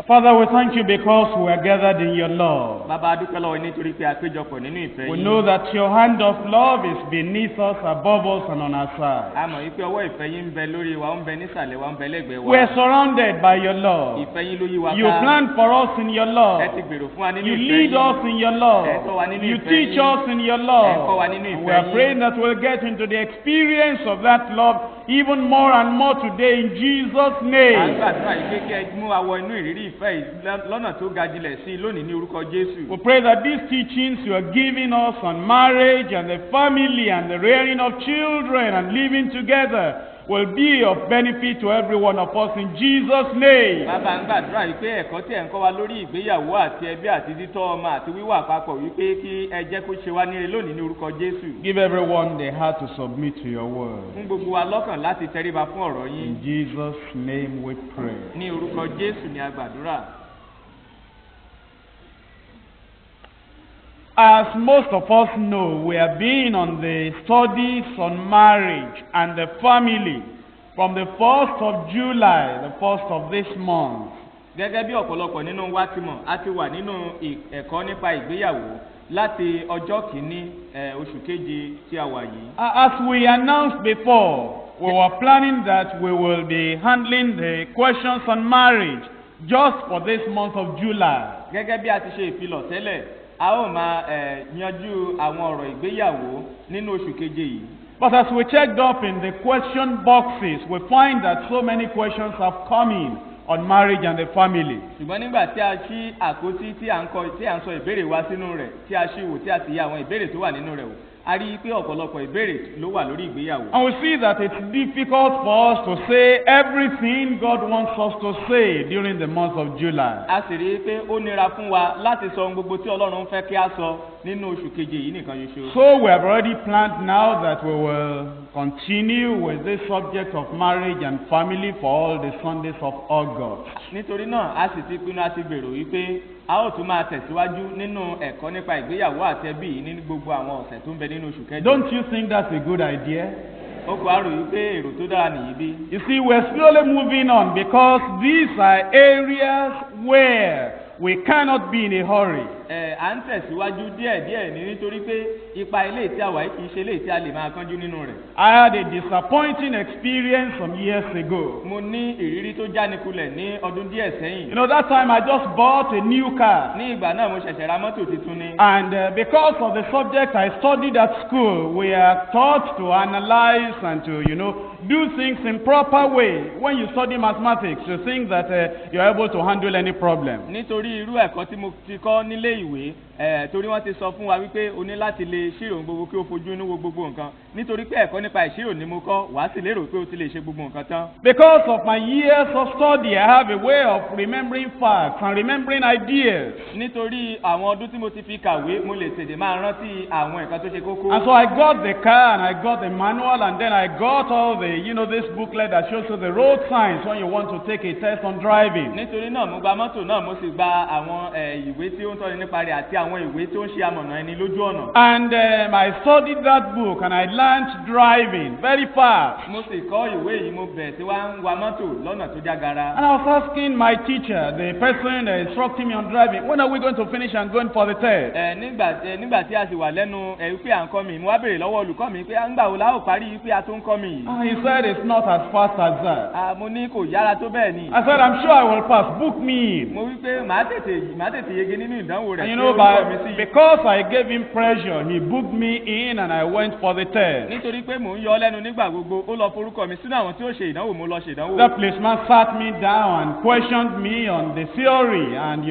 Father, we thank you because we are gathered in your love. Bàbá, a dúpẹ́ lọ́wọ́ yín nítorí pé a péjọpọ̀ nínú ìfẹ́ We yín. know that your hand of love is beneath us, above us, and on our side. A mọ̀ wípé ọwọ́ ìfẹ́ yín ń bẹ lórí wa, ó ń bẹ nísàlẹ̀ wa, ó ń bẹ lẹ́gbẹ̀ẹ́ wa. We are surrounded by your love. Ìfẹ́ yín ló yí wa ká. You plan for us in your love. Ẹ ti gbèrò fún wa nínú You ìfẹ́ lead yín. us in your love. Ẹ tọ́ wa nínú You ìfẹ́ teach yín. us in your Ẹ kọ́ love. wa nínú And ìfẹ́ we are yín. praying that we'll get into the experience of that love even more and more today in Jesus' À ń name. gbàdúrà yìí pé kí ẹ mú wa wọ inú ìrírí ìfẹ́ yìí lọ́nà tó ga jùlẹ̀ sí i lónìí ní orúkọ Jésù. We pray that these teachings you are giving us on marriage and the family and the rearing of children and living together will be of benefit to every one of us in Jesus' name. Bàbá ń gbàdúrà yìí pé ẹ̀kọ́ tí ẹ̀ ń kọ́ wa lórí ìgbéyàwó àti ẹbí àti títọ́ ọmọ àti wíwà papọ̀ wípé kí ẹ jẹ́ kó ṣe wá níre lónìí ní orúkọ Jésù. Give everyone the heart to submit to your word. Fún gbogbo wa lọ́kàn láti tẹríba fún ọ̀rọ̀ yín. In Jesus' name we pray. Ní orúkọ Jésù ni a gbàdúrà. As most of us know, we have been on the studies on marriage and the family from the 1st of July, the 1st of this month. Gẹ́gẹ́ bí ọ̀pọ̀lọpọ̀ nínú wa ti mọ̀, a ti wà nínú ẹ̀kọ́ nípa ìgbéyàwó láti ọjọ́ kìíní oṣù keje tí a wà yìí. As we announced before, we were planning that we will be handling the questions on marriage just for this month of July. Gẹ́gẹ́ bí a ti ṣe ìfilọ̀ tẹ́lẹ̀, a ó máa yanjú àwọn ọ̀rọ̀ ìgbéyàwó nínú oṣù keje yìí. But as we checked up in the question boxes, we find that so many questions have come in on marriage and the family. Ṣùgbọ́n nígbà tí a ṣí àkótí tí à ń sọ ìbéèrè wa sínú rẹ̀, tí a ṣí wò tí a sì yẹ àwọn ìbéèrè tó wà nínú rẹ̀ wò, a rí i pé ọ̀pọ̀lọpọ̀ ìbéèrè ló wà lórí ìgbéyàwó. And we see that it's difficult for us to say everything God wants us to say during the month of July. A sì rí i pé ó nira fún wa láti sọ ohun gbogbo tí Ọlọ́run fẹ́ kí a sọ nínú oṣù keje yìí nìkan ṣoṣo. So we have already planned now that we will continue with this subject of marriage and family for all the Sundays of August. Nítorí náà a sì ti pinnu àti gbèrò wípé a ó tún máa tẹ̀síwájú nínú ẹ̀kọ́ nípa ìgbéyàwó àti ẹbí yìí ní gbogbo àwọn ọ̀sẹ̀ tó ń bẹ nínú oṣù kẹjọ. Don't you think that's a good idea? Ó kò á rò yí pé èrò tó dára nìyí bí. You see, we're slowly moving on because these are areas where we cannot be in a hurry. À ń tẹ̀síwájú díẹ̀díẹ̀ ní nítorí pé ipa ilé tí a wà yìí kì í ṣe ilé tí a lè máa kánjú nínú rẹ̀. I had a disappointing experience some years ago. Mo ní ìrírí tó jánikulẹ̀ ní ọdún díẹ̀ sẹ́yìn. You know, that time I just bought a new car. Ní ìgbà náà mo ṣẹ̀ṣẹ̀ ra mọ́tò tuntun ni. And because of the subject I studied at school, we are taught to analyze and to, do things in proper way. When you study mathematics, you think that you're able to handle any problem. Nítorí irú ẹ̀kọ́ tí mo ti kọ́ nílé ìwé, torí wọ́n ti sọ fún wa wípé o ní láti lè ṣírò gbogbo kí o fojú inú wo gbogbo nǹkan. Nítorí pé ẹ̀kọ́ nípa ìṣirò ni mo kọ́, wàá sì lérò pé o ti lè ṣe gbogbo nǹkan tán. Because of my years of study, I have a way of remembering facts and remembering ideas. Nítorí àwọn ọdún tí mo ti fi kàwé, mo lè tètè máa rántí àwọn nǹkan tó ṣe kókó. And so I got the car and I got the manual and then I got all the, this booklet that shows you the road signs when you want to take a test on driving. Nítorí náà mo gba mọ́tò náà, mo sì gba àwọn ìwé tí ó ń tọ́ni nípa rẹ̀ àti àwọn ìwé tó ń ṣe amọ̀nà ẹni lójú ọ̀nà. And I studied that book and I learned driving very fast. Mo sì kọ́ ìwé yìí, mo bẹ̀rẹ̀ sí wá ń wa mọ́tò lọ́nà tó jágara. And I was asking my teacher, the person instructing me on driving, when are we going to finish and going for the test? Nígbà tí a sì wà lẹ́nu wípé à ń kọ́ mi, mo wá béèrè lọ́wọ́ olùkọ́ mi pé ńgbà wo la ó parí wípé a tó ń kọ́ mi yìí. He said it's not as fast as that. Mo ní kò yára tó bẹ́ẹ̀ ni. I said I'm sure I will pass. Book me in. Mo wí pé màá tètè yege nínú ìdánwò rẹ̀. And because I gave him pressure, he booked me in and I went for the test. Nítorí pé mò ń yọ lẹ́nu nígbà gbogbo, ó lọ forúkọ mi sínú àwọn tí ó ṣe ìdánwò, mo lọ ṣe ìdánwò. The policeman sat me down and questioned me on the theory, and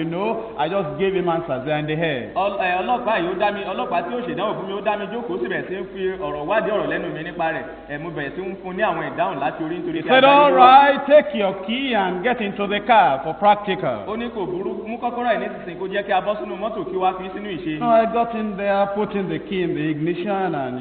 I just gave him answers there in the head. Ọlọ́pàá tí ó ṣe ìdánwò fún mi, ó dá mi jókòó, sì bẹ̀rẹ̀ sí ń fi ọ̀rọ̀ wádìí ọ̀rọ̀ lẹ́nu mi nípa rẹ̀. Mo bẹ̀rẹ̀ sí ń fún ní àwọn ìdáhùn láti orí nítorí. He said, all right, take your key and get into the car for practical. Ó ní kò burú, mú kọ́kọ́rọ́ ẹ̀ nísinsìnyí kó jẹ́ kí a bọ́ sínú mọ́tò kí wá fi sínú ìṣe. No, I got in there, put in the key in the ignition, and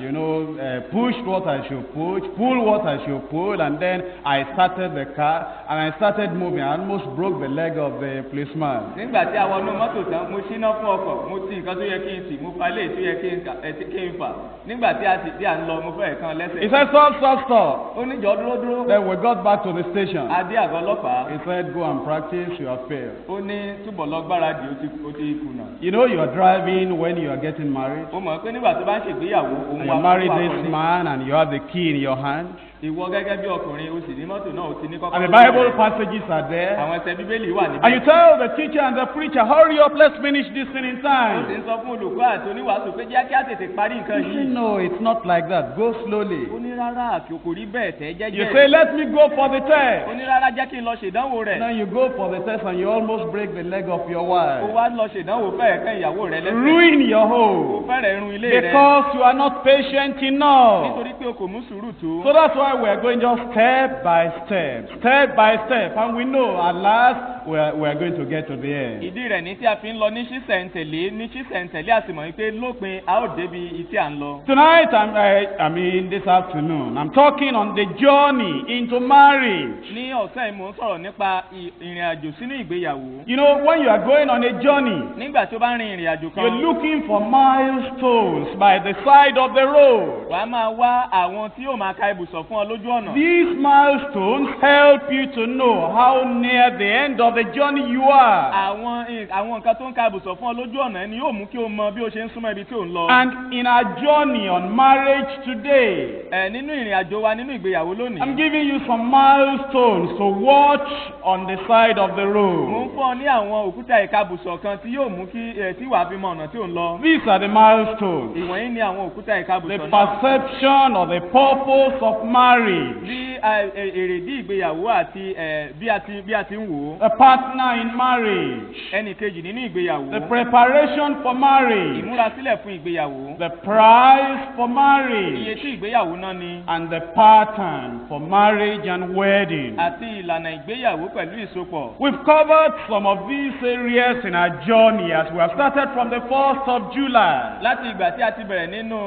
pushed what I should push, pull what I should pull, and then I started the car, and I started moving. I almost broke the leg of the policeman. nígbà tí a wọnú mọ́tò tán mo ṣíná fún ọkọ̀ mo ti nǹkan tó yẹ kí n tì mo fa léè tó yẹ kí n fà nígbà tí a ń lọ mo fẹ́ kan lẹ́sẹ̀. He said, stop. ó ní jọ dúró. Then we got back to the station. a dé àgọ́ ọlọ́pàá. He said, go and practice, you have failed. ó ní túbọ̀ lọ gbáradì ó ti kùnà. You know you are driving when you are getting married. ó mọ̀ pé nígbà tó bá ń ṣègbéyàwó òun And you marry this man and you have the key in your hand. ìwọ gẹ́gẹ́ bí ọkùnrin o sì ní mọ́tò náà o ti ní kọ́kọ́. And the Bible passages are there. àwọn ẹsẹ̀ bíbélì wà níbẹ̀. And you tell the teacher and the preacher, hurry up, let's finish this thing in ó sì time. ń sọ fún olùkọ́ àti oníwàásù pé jẹ́ kí á tètè parí nǹkan You say, yìí. no, it's not like that. Go slowly. ó ní rárá kò rí bẹ́ẹ̀ tẹ́ jẹ́jẹ́. You say, let me go for the ó test. ní rárá jẹ́ kí n lọ ṣèdánwò rẹ̀. Now you go for the test and you almost break the leg of your ó wife. wá lọ ṣèdánwò fẹ́ẹ̀ kẹ́ ìyàwó rẹ̀ lẹ́sẹ̀. Ruin your ó home. fẹ́rẹ̀ run ilé rẹ̀. Because you are not patient enough. nítorí pé o kò mú sùúrù tó. So that's why we're going just step by step. And we know at last we're going to get to the end. ìdí rẹ̀ ní tí a fi ń lọ ní ṣísẹ̀ntẹ̀lé a sì mọ̀ wípé lópin a ó débi ìtí à ń lọ. Tonight, I mean this afternoon, I'm talking on the journey into marriage. ní ọ̀sán yìí mò ń sọ̀rọ̀ nípa ìrìn àjò sínú ìgbéyàwó. You know, when you are going on a journey, nígbà tí o bá rin ìrìn àjò kan. you're looking for milestones by the side of the road. wàá máa wá àwọn tí yóò máa ka ibùsọ̀ fún ọ lójú ọ̀nà. These milestones help you to know how near the end of the journey you are. àwọn nǹkan tó ń ka ibùsọ̀ fún ọ lójú ọ̀nà ẹni yóò mú kí o mọ bí o ṣe ń súnmọ́ ibi tí ò ń lọ. And in our journey on marriage today, nínú ìrìn àjò wa nínú ìgbéyàwó lónìí. I'm giving you some milestones to watch on the side of the mo ń road. fún ọ ní àwọn òkúta ìkabùsọ̀ kan tí yóò mú kí tí wàá fi mọ ọ̀nà tí ò ń lọ. These are the milestones. ìwọ̀nyí ni àwọn òkúta The ìkabùsọ̀ náà. perception or the purpose of marriage. bí èrèdí ìgbéyàwó àti bí a ti ń wò ó. A partner in marriage. ẹnì kejì nínú ìgbéyàwó. The preparation for marriage. ìmúrasílẹ̀ fún ìgbéyàwó. The price for iye marriage. tí ìgbéyàwó náà ni. And the pattern for marriage and wedding. àti ìlànà ìgbéyàwó pẹ̀lú ìsopọ̀. We've covered some of these areas in our journey as we have started from the 1st of July. láti ìgbà tí a ti bẹ̀rẹ̀ nínú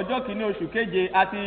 ọjọ́ kìíní oṣù keje a ti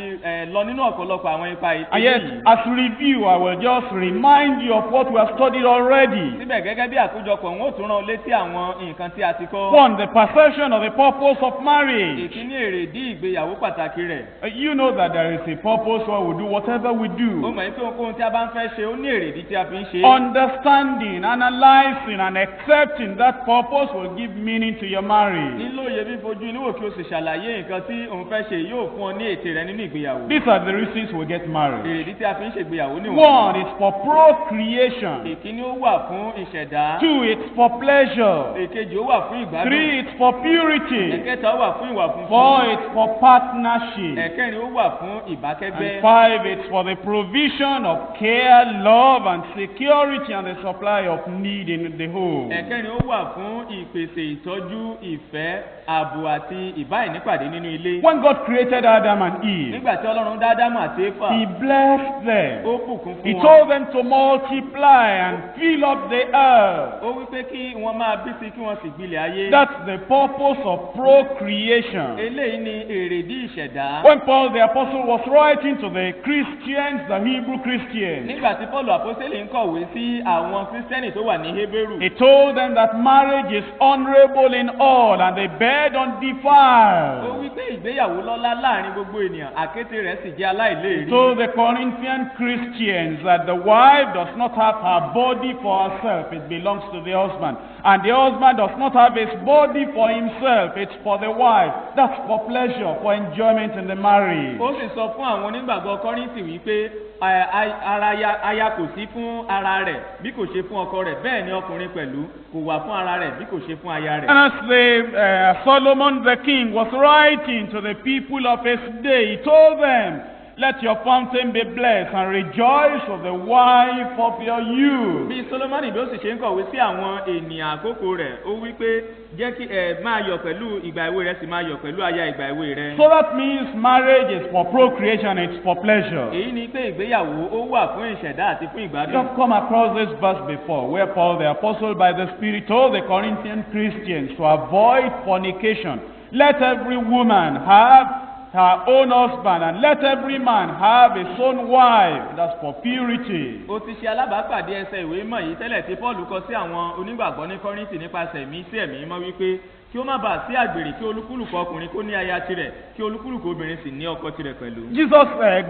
lọ nínú ọ̀pọ̀lọpọ̀ àwọn ipa And yet, yìí. as review, I will just remind you of what we have studied already. síbẹ̀ gẹ́gẹ́ bí àkójọpọ̀ wọn ò tún rán létí àwọn nǹkan tí a ti kọ́. One, the perception of the purpose of marriage. ìkíní èrèdí ìgbéyàwó pàtàkì rẹ̀. You know that there is a purpose why we do whatever we ó do. mọ̀ pé ohunkóhun tí a bá ń fẹ́ ṣe ó ní èrèdí tí a fi ń ṣe. Understanding, analyzing, and accepting that purpose will give meaning to your marriage. nílò iye fífojú inú wò kí o sì ṣàlàyé nǹkan tí òun fẹ́ ṣe yóò fún ọ ní ète rẹ nínú ìgbéyàwó. These are the reasons we get married. èrèdí tí a fi ń ṣègbéyàwó níwọ̀n. One, it's for procreation. ìkíní ó wà fún ìṣẹ̀dá. Two, it's for pleasure. èkejì ó wà fún ìgbádùn. Three, it's for purity. ẹ̀kẹta ó wà fún ìwà funfun. Four, it's for partnership. ẹ̀kẹrin ó wà fún ìbákẹ́gbẹ́. And five, it's for the provision of care, love, and security and the supply of need in the home. ẹ̀kẹrin ó wà fún ìpèsè ìtọ́jú ìfẹ́ ààbò àti ìbáìnípàdé nínú ilé. When God created Adam and Eve, nígbà tí ọlọ́run dá Ádámù àti Éfà. He blessed them. ó bùkún He fún wọn. told them to multiply and fill up the earth. ó wí pé kí wọ́n máa bí sí kí wọ́n sì gbilẹ̀ ayé. That's the purpose of procreation. eléyìí ni èrèdí ìṣẹ̀dá. When Paul the Apostle was writing to the Christians, the Hebrew Christians, nígbà tí Pọ́ọ̀lù àpọ́sítélì ń kọ̀wé sí àwọn kírísítẹ́nì tó wà ní Hébérù. he told them that marriage is honorable in all and the bed ó undefiled. wí pé ìgbéyàwó lọ́lá láàrin gbogbo ènìyàn àkété rẹ̀ sì jẹ́ He aláìléèrí. told the Corinthian Christians that the wife does not have her body for herself, it belongs to the husband. And the husband does not have his body for himself, it's for the wife. That's for pleasure, for enjoyment in the marriage. ó sì sọ fún àwọn onígbàgbọ́ Kọ́ríńtì wípé aya kò sí fún ara rẹ̀ bí kò ṣe fún ọkọ rẹ̀, bẹ́ẹ̀ ni ọkùnrin pẹ̀lú kò wà fún ara rẹ̀ bí kò ṣe fún aya rẹ̀. And as Solomon the king was writing to the people of his day, he told them Let your fountain be blessed and rejoice of the wife of your youth. Bí Solomoni bí ó sì ṣe ń kọ̀wé sí àwọn ènìyàn àkókò rẹ̀, ó wí pé jẹ́ kí máa yọ̀ pẹ̀lú ìgbà èwe rẹ̀ sì máa yọ̀ pẹ̀lú aya ìgbà èwe rẹ̀. So that means marriage is for procreation, it's for pleasure. Èyí ni pé ìgbéyàwó ó wà fún ìṣẹ̀dá àti fún You ìgbádùn. have come across this verse before, where Paul the apostle by the Spirit told the Corinthian Christians to avoid fornication. Let every woman have her own husband, and let every man have his own wife. That's for purity. Ó ti ṣe alábàápàdé ẹsẹ̀ ìwé mọ̀ yìí tẹ́lẹ̀ tí Paul kọ sí àwọn onígbàgbọ́ ní Kọ́ríńtì nípasẹ̀ ẹ̀mí sí ẹ̀mí mọ́ wípé kí ó má bàa sí àgbèrè, kí olúkúlùkù ọkùnrin kó ní aya tirẹ̀, kí olúkúlùkù obìnrin sì ní ọkọ tirẹ̀ pẹ̀lú.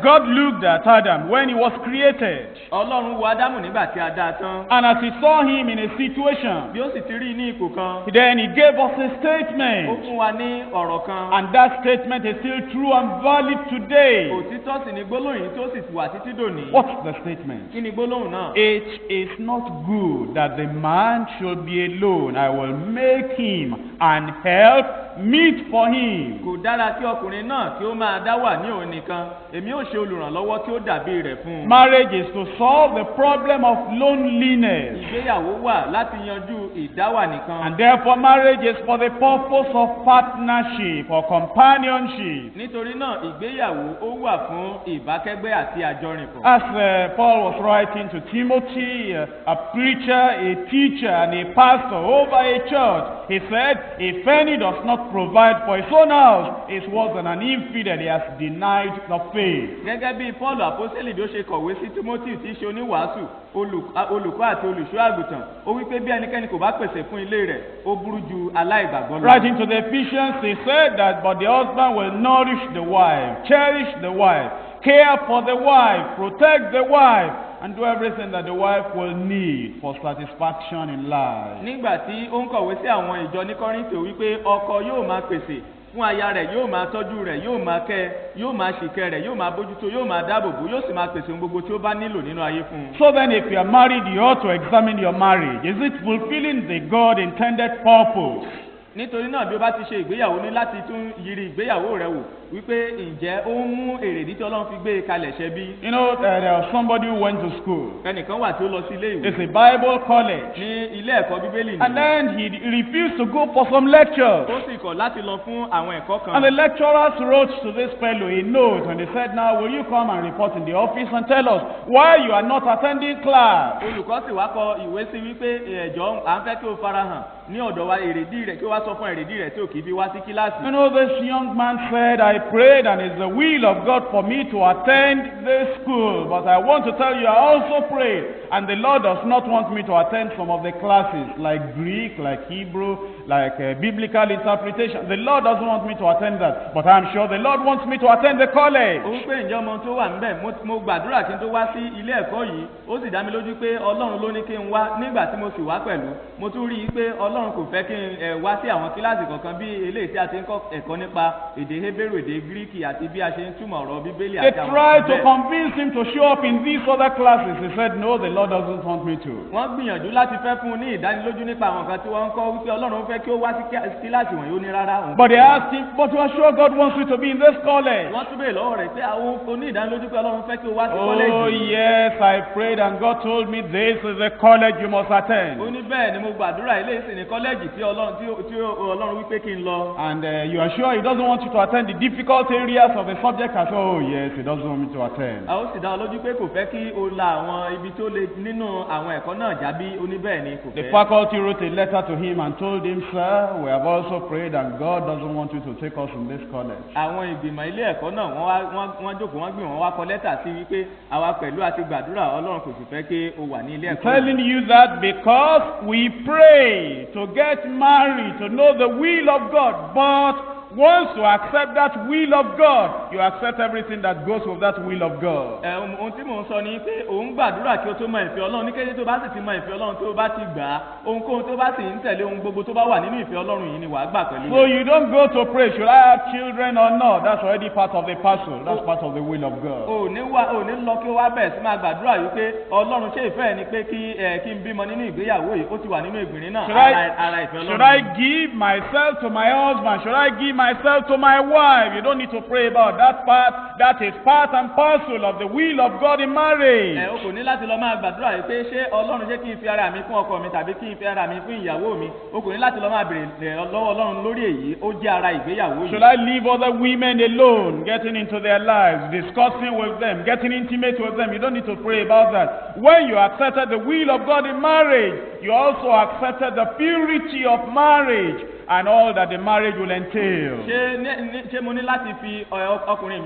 God looked at Adam when he was created. Ọlọ́run wo Ádámù nígbà tí a dá a tán. And as he saw him in a situation, Bí ó sì ti rí i ní ipò kan, then he gave us a ó statement. fún wa ní ọ̀rọ̀ kan. And that statement is still true and valid today. Òtítọ́ sì ni gbólóhùn yìí tó sì wà títí dòní. What's the statement? Kí ni gbólóhùn náà? It is not good that the man should be alone. I will make him and help meet for him. Kò dára kí ọkùnrin náà kí ó máa dá wà ní òun nìkan. Èmi ò ṣe olùrànlọ́wọ́ tí ó dàbí rẹ̀ fún un. Marriage is to solve the problem of loneliness. Ìgbéyàwó wà láti yanjú ìdáwà nìkan. And therefore marriage is for the purpose of partnership or companionship. Nítorí náà ìgbéyàwó ó wà fún ìbákẹ́gbẹ́ àti àjọrìnpọ̀. As Paul was writing to Timothy, a preacher, a teacher, and a pastor over a church, he said, if any does not provide for his own house, is worse than an infidel. He has denied the faith. Gẹ́gẹ́ bí Paul àpọ́sítélì bí ó ṣe kọ̀wé sí Timothy tí í ṣe oníwàásù, olùkọ́ àti olùṣọ́ àgùntàn, ó wí pé bí ẹnikẹ́ni kò bá pèsè fún ilé rẹ̀, ó burú ju aláìgbàgbọ́ lọ. Writing to the Ephesians, he said that, but the husband will nourish the wife, cherish the wife, care for the wife, protect the wife, and do everything that the wife will need for satisfaction in life. Nígbà tí ó ń kọ̀wé sí àwọn ìjọ ní Kọ́ríńtì wípé ọkọ yóò máa pèsè fún aya rẹ̀, yóò máa tọ́jú rẹ̀, yóò máa kẹ́, yóò máa ṣìkẹ́ rẹ̀, yóò máa bójútó, yóò máa dáàbòbò, yóò sì máa pèsè ohun gbogbo tí ó bá nílò nínú ayé fún un. So then if you are married, you ought to examine your marriage. Is it fulfilling the God intended purpose? Nítorí náà bí ó bá ti ṣe ìgbéyàwó ní láti tún yiri ìgbéyàwó rẹ̀ wò wípé ǹjẹ́ ó ń mú èrèdí tí Ọlọ́run fi gbé e kalẹ̀ ṣẹ bí. You know, there was somebody who went to school. Ẹnìkan wà tí ó lọ sí ilé ìwé. It's a Bible college. Ní ilé ẹ̀kọ́ Bíbélì ni. And then he refused to go for some lectures. Ó sì kọ̀ láti lọ fún àwọn ẹ̀kọ́ kan. And the lecturers wrote to this fellow a note, and they said, now will you come and report in the office and tell us why you are not attending class? Olùkọ́ sì wá kọ ìwé sí wípé ẹ̀jọ́ à ń fẹ́ kí o farahàn ní ọ̀dọ̀ wa èrèdí rẹ̀ kí o wá sọ fún èrèdí rẹ̀ tí ò kì í fi wá sí kíláàsì. You know, this young man said, I prayed and it's the will of God for me to attend this school, but I want to tell you I also prayed, and the Lord does not want me to attend some of the classes like Greek, like Hebrew, like biblical interpretation. The Lord doesn't want me to attend that, but I'm sure the Lord wants me to attend the college. Ó ń pè ǹjẹ́ ọmọ tó wà níbẹ̀ mo gbàdúrà kí n tó wá sí ilé ẹ̀kọ́ yìí, ó sì dá mi lójú pé Ọlọ́run ló ní kí n wá. Nígbà tí mo sì wá pẹ̀lú, mo tún rí i pé Ọlọ́run kò fẹ́ kí n wá sí àwọn kíláàsì kọ̀ọ̀kan bí eléyìí tí a ti ń kọ́ ẹ̀kọ́ nípa èdè Hébérù, èdè Gíríkì àti bí a ṣe ń túmọ̀ ọ̀rọ̀ Bíbélì They àti àwọn tried to bẹ́ẹ̀. convince him to show up in these other classes. He said, no, the Lord doesn't want me to. Wọ́n gbìyànjú láti fẹ́ fún un ní ìdánilójú nípa àwọn nǹkan tí wọ́n ń kọ́ wípé Ọlọ́run fẹ́ kí ó wá sí kíláàsì wọ̀nyí, ó ní rárá. But they asked him, but you are sure God wants you to be in this college? Wọ́n tún bèèrè lọ́wọ́ rẹ̀ pé àwọn oní ìdánilójú pé Ọlọ́run fẹ́ kí ó wá sí Oh kọ́lẹ́jì. yes, I prayed and God told me this is the college you must attend. Ó ní bẹ́ẹ̀ ni mo gbàdúrà eléyìí sì ní kọ́lẹ́jì tí Ọlọ́run wípé kí n lọ. And you are sure he doesn't want you to attend the difficult areas of the subject? I said, oh yes, he doesn't want me to attend. A ó sì dá ọ lójú pé kò fẹ́ kí o la àwọn ibi tó le nínú àwọn ẹ̀kọ́ náà jábí, ó ní bẹ́ẹ̀ ni kò The fẹ́. faculty wrote a letter to him and told him, sir, we have also prayed and God doesn't want you to take us in this college. Àwọn ìgbìmọ̀ ilé ẹ̀kọ́ náà wọ́n jókòó wọ́n gbìmọ̀ wọ́n wá kọ lẹ́tà sí wípé àwa pẹ̀lú àti gbàdúrà Ọlọ́run kò sì fẹ́ kí o wà ní ilé I'm ẹ̀kọ́ náà. telling you that because we pray to get married, to know the will of God, but once you accept that will of God, you accept everything that goes with that will of God. Ohun tí mò ń sọ ni pé òun gbàdúrà kí o tó mọ ìfẹ́ Ọlọ́run, ní kété tó bá sì ti mọ ìfẹ́ Ọlọ́run tó bá ti gbà á, ohunkóhun tó bá sì ń tẹ̀lé ohun gbogbo tó bá wà nínú ìfẹ́ Ọlọ́run yìí ni wàá gbà pẹ̀lú So rẹ̀. you don't go to pray, should I have children or not? That's already part of the puzzle. That's part of the will of God. O ní lọ kí o wá bẹ̀rẹ̀ sí máa gbàdúrà yìí pé Ọlọ́run ṣé ìfẹ́ ẹ̀ ni pé kí n bímọ nínú ìgbéyàwó yìí, ó ti wà nínú ìgbìnrin náà, ara ìfẹ́ Should I Ọlọ́run. give myself to my husband? Should I give my myself to my wife. You don't need to pray about that part. That is part and parcel of the will of God in marriage. O kò ní láti lọ máa gbàdúrà yìí pé ṣé Ọlọ́run ṣé kí n fi ara mi fún ọkọ mi tàbí kí n fi ara mi fún ìyàwó mi. O kò ní láti lọ máa béèrè lọ́wọ́ Ọlọ́run lórí èyí. Ó jẹ́ ara ìgbéyàwó yìí. Should I leave other women alone, getting into their lives, discussing with them, getting intimate with them? You don't need to pray about that. When you accepted the will of God in marriage, you also accepted the purity of marriage and all that the marriage will entail. Ṣé mo ní láti fi ọkùnrin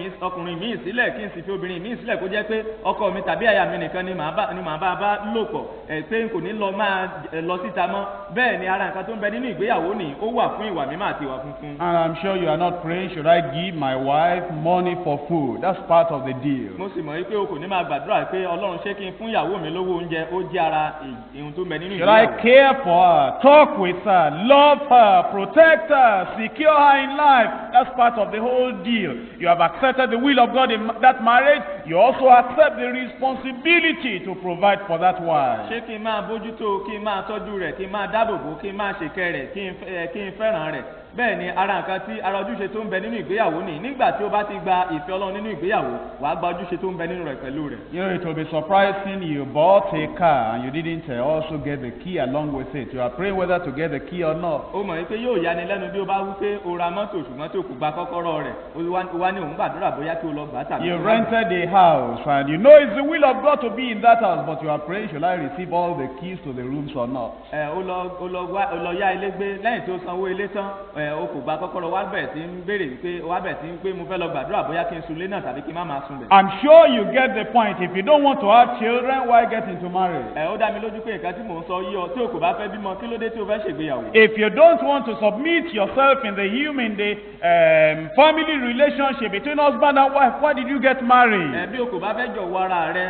mi sílẹ̀ kí n sì fi obìnrin mi sílẹ̀ kó jẹ́ pé ọkọ mi tàbí aya mi nìkan ni màá bá lò pọ̀ pé n kò ní lọ máa lọ síta mọ́. Bẹ́ẹ̀ ni ara nǹkan tó ń bẹ nínú ìgbéyàwó ni ó wà fún ìwà mímọ́ àti ìwà funfun. And I'm sure you are not praying, should I give my wife money for food? That's part of the deal. Mo sì mọ̀ wípé o kò ní máa gbàdúrà pé Ọlọ́run ṣé kí n fún ìyàwó mi lówó oúnjẹ, ó jẹ́ ara ìhun tó ń bẹ nínú ìgbéyàwó. Should I care for her, talk with her, love her, protect her, secure her in life? That's part of the whole deal. You have accepted the will of God in that marriage. You also accept the responsibility to provide for that wife. Ṣé kí n máa bójútó, kí n máa tọ́jú rẹ̀, kí n máa dáàbòbò, kí n máa ṣèkẹ́ rẹ̀, kí n fẹ́ràn rẹ̀? Bẹ́ẹ̀ ni ara nǹkan tí ara ojúṣe tó ń bẹ nínú ìgbéyàwó ni. Nígbà tí o bá ti gba ìfẹ́ Ọlọ́run nínú ìgbéyàwó, wàá gba ojúṣe tó ń bẹ nínú rẹ̀ pẹ̀lú rẹ̀. You know, it will be surprising you bought a car and you didn't also get the key along with it. You are praying whether to get the key or not. Ó mọ̀ wípé yóò yani lẹ́nu bí o bá wí pé o ra mọ́tò ṣùgbọ́n tó kò gba kọ́kọ́rọ́ rẹ̀. O wá ní òun gbàdúrà bóyá kí o lọ gbà á tàbí. You rented a house and you know it's the will of God to be in that house, but you are praying, should I receive all the keys to the rooms or not? O lọ yá ilé gbé lẹ́yìn tí o sanwó ilé tán, o kò gba kọ́kọ́rọ́ wá bẹ̀ tí ń béèrè wípé wá bẹ̀ tí ń pé mo fẹ́ lọ gbàdúrà bóyá kí n sun ilé náà tàbí kí n má máa sun bẹ̀. I'm sure you get the point. If you don't want to have children, why get into marriage? Ó dá mi lójú pé nǹkan tí mò ń sọ yí ọ tí o kò bá fẹ́ bímọ kí ló dé tí o fẹ́ ṣègbéyàwó. If you don't want to submit yourself in the family relationship between husband and wife, why did you get married? Bí o kò bá fẹ́ jọ̀wọ́ ara rẹ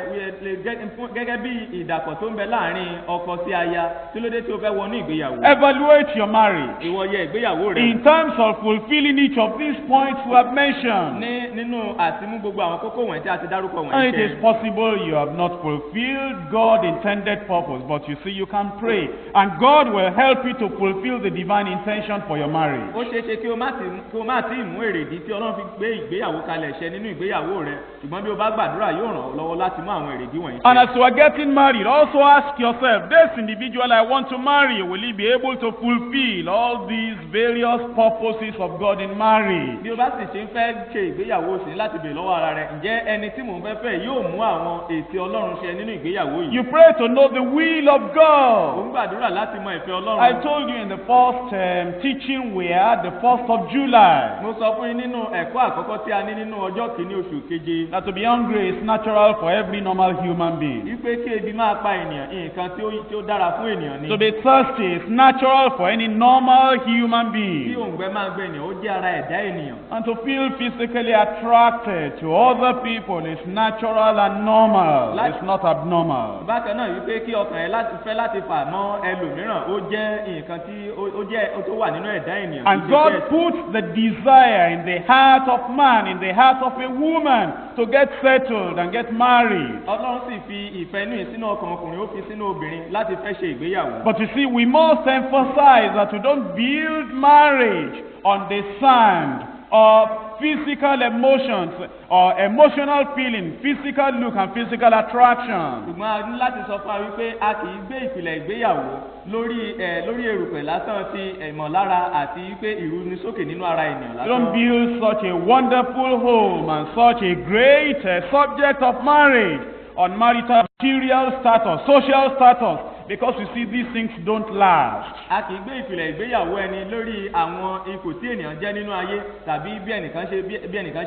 gẹ́gẹ́ bí ìdàpọ̀ tó ń bẹ láàrin ọkọ sí aya, kí ló dé tí o fẹ́ wọnú ìgbéyàwó. Evaluate your marriage. Ìwọ yẹ ìgbéyàwó rẹ. In terms of fulfilling each of these points we have mentioned. Nínú àtimú gbogbo àwọn kókó wọ̀nyí tí a ti dárúkọ wọ̀nyí. And it is possible you have not fulfilled God's intended purpose, but you see you can pray and God will help you to fulfill the divine intention for your marriage. Ó ṣeé ṣe kí o má tí ì mú èrèdí tí Ọlọ́run fi gbé ìgbéyàwó kalẹ̀ ṣẹ nínú ìgbéyàwó rẹ, ṣùgbọ́n bí o bá gbàdúrà yóò ràn ọ́ lọ́wọ́ láti mú àwọn èrèdí wọ̀nyí. And as you are getting married, also ask yourself, this individual I want to marry, will he be able to fulfill all these various purposes of God in marriage? Bí o bá sì ṣe ń fẹ́ ṣe ìgbéyàwó sí láti bèèrè lọ́wọ́ ara rẹ̀, ǹjẹ́ ẹni tí mò ń fẹ́ yóò mú àwọn ètò Ọlọ́run ṣẹ nínú ìgbéyàwó yìí? You pray to know the will of God. Ò ń gbàdúrà láti mọ ìfẹ́ Ọlọ́run. I told you in the first teaching we had, the 1st of July. Mo sọ fún yín nínú ẹ̀kọ́ àkọ́kọ́ tí a ní nínú ọjọ́ kìíní oṣù keje. That to be hungry is natural for every normal human being. Wípé kí ebi máa pa ènìyàn, nǹkan tí ó dára fún ènìyàn ni. To be thirsty is natural for any normal human being. Tí òǹgbẹ máa gbẹ ènìyàn, ó jẹ́ ara ẹ̀dá ènìyàn. And to feel physically attracted to other people is natural and normal. It's not abnormal. Bákan náà wípé kí ọkàn ẹ fẹ́ láti fà mọ́ ẹlòmíràn, ó jẹ́ nǹkan tí ó tó wà nínú ẹ̀dá ènìyàn. And God puts the desire in the heart of man, in the heart of a woman, to get settled and get married. Ọlọ́run sì fi ìfẹ́ inú sínú ọkàn ọkùnrin, ó fi sínú obìnrin láti fẹ́ ṣe ìgbéyàwó. But you see, we must emphasize that we don't build marriage on the sand of physical emotions or emotional feeling, physical look and physical attraction. Ṣùgbọ́n a ní láti sọ fún wa wípé a kì í gbé ìpìlẹ̀ ìgbéyàwó lórí erùpẹ̀ lásán ti ìmọ̀lára àti wípé ìrúnisókè nínú ara ènìyàn lásán. Don't build such a wonderful home and such a great subject of marriage on marital material status, social status, because you see these things don't last. A kì í gbé ìpìlẹ̀ ìgbéyàwó ẹni lórí àwọn ipò tí ènìyàn jẹ́ nínú ayé tàbí bí ẹnìkan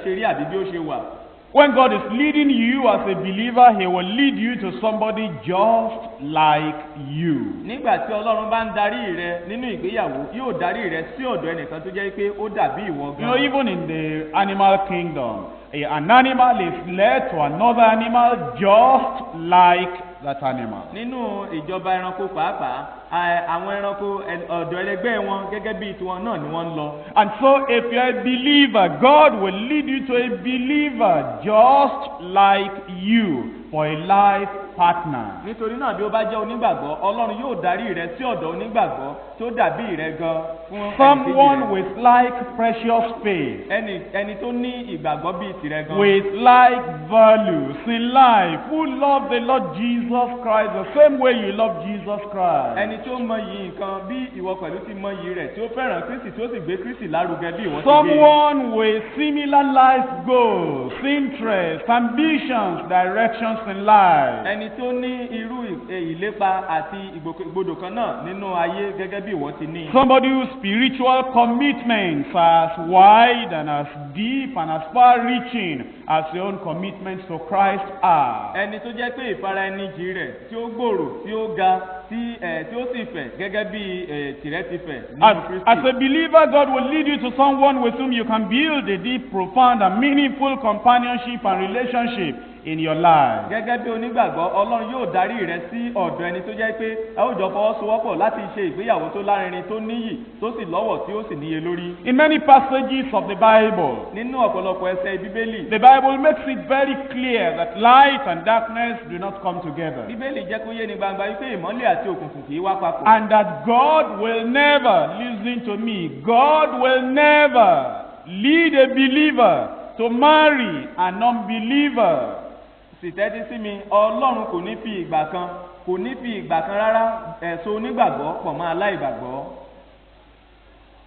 ṣe rí àbí bí ó ṣe wà. When God is leading you as a believer, He will lead you to somebody just like you. Nígbà tí Ọlọ́run bá ń darí rẹ nínú ìgbéyàwó, yóò darí rẹ sí ọ̀dọ̀ ẹnìkan tó jẹ́ pé ó dàbí ìwọ gan. You know, even in the animal kingdom, an animal is led to another animal just like that animal. Nínú ìjọba ẹranko pàápàá, àwọn ẹranko ọ̀dọ̀ ẹlẹgbẹ́ wọn gẹ́gẹ́ bí tiwọn náà ni wọ́n ń lọ. And so if you are a believer, God will lead you to a believer just like you for a life partner. nítorí náà bí ó bá jẹ́ onígbàgbọ́ ọlọ́run yóò darí rẹ sí ọ̀dọ̀ onígbàgbọ́ tí ó dàbí rẹ gan fún Someone with like precious faith, ẹni tó ní ìgbàgbọ́ bíi tìrẹ gan. with like values in life, who love the Lord Jesus Christ the same way you love Jesus Christ. ẹni tí ó mọyì nǹkan bí ìwọ pẹ̀lú ti mọyì rẹ̀ tí ó fẹ́ràn Kristi tí ó sì gbé Kristi lárugẹ bí ìwọ ti gbé. Someone with similar life goals, interests, ambitions, directions in life. ẹni tó ní irú ìlépa àti ìgbòkègbodò kan náà nínú ayé gẹ́gẹ́ bí ìwọ ti ní. Somebody whose spiritual commitments are as wide and as deep and as far-reaching as your own commitments to Christ are. ẹni tó jẹ́ pé ìfaraẹnijì rẹ̀ tí ó gbòòrò tí ó ga tí ó sì fẹ̀ gẹ́gẹ́ bí tìrẹ ti fẹ̀ nínú Kristi. As a believer, God will lead you to someone with whom you can build a deep, profound, and meaningful companionship and relationship in your life. gẹ́gẹ́ bí onígbàgbọ́ ọlọ́run yóò darí rẹ sí ọ̀dọ̀ ẹni tó jẹ́ pé ẹ ó jọ fọwọ́sowọ́pọ̀ láti ṣe ìgbéyàwó tó lárinrin tó níyì tó sì lọ́wọ̀ tí ó sì níye lórí. In many passages of the Bible, nínú ọ̀pọ̀lọpọ̀ ẹsẹ̀ bíbélì. the Bible makes it very clear that light and darkness do not come together. bíbélì jẹ́ kó yé ni gbangba wípé ìmọ́lẹ̀ àti òkùnkùn kì í wá papọ̀. And that God will never, listen to me, God will never lead a believer to marry an unbeliever. sì tẹ́tí sí mi ọlọ́run kò ní fi ìgbà kan rárá ẹ̀sùn onígbàgbọ́ pọ̀ mọ́ aláìgbàgbọ́.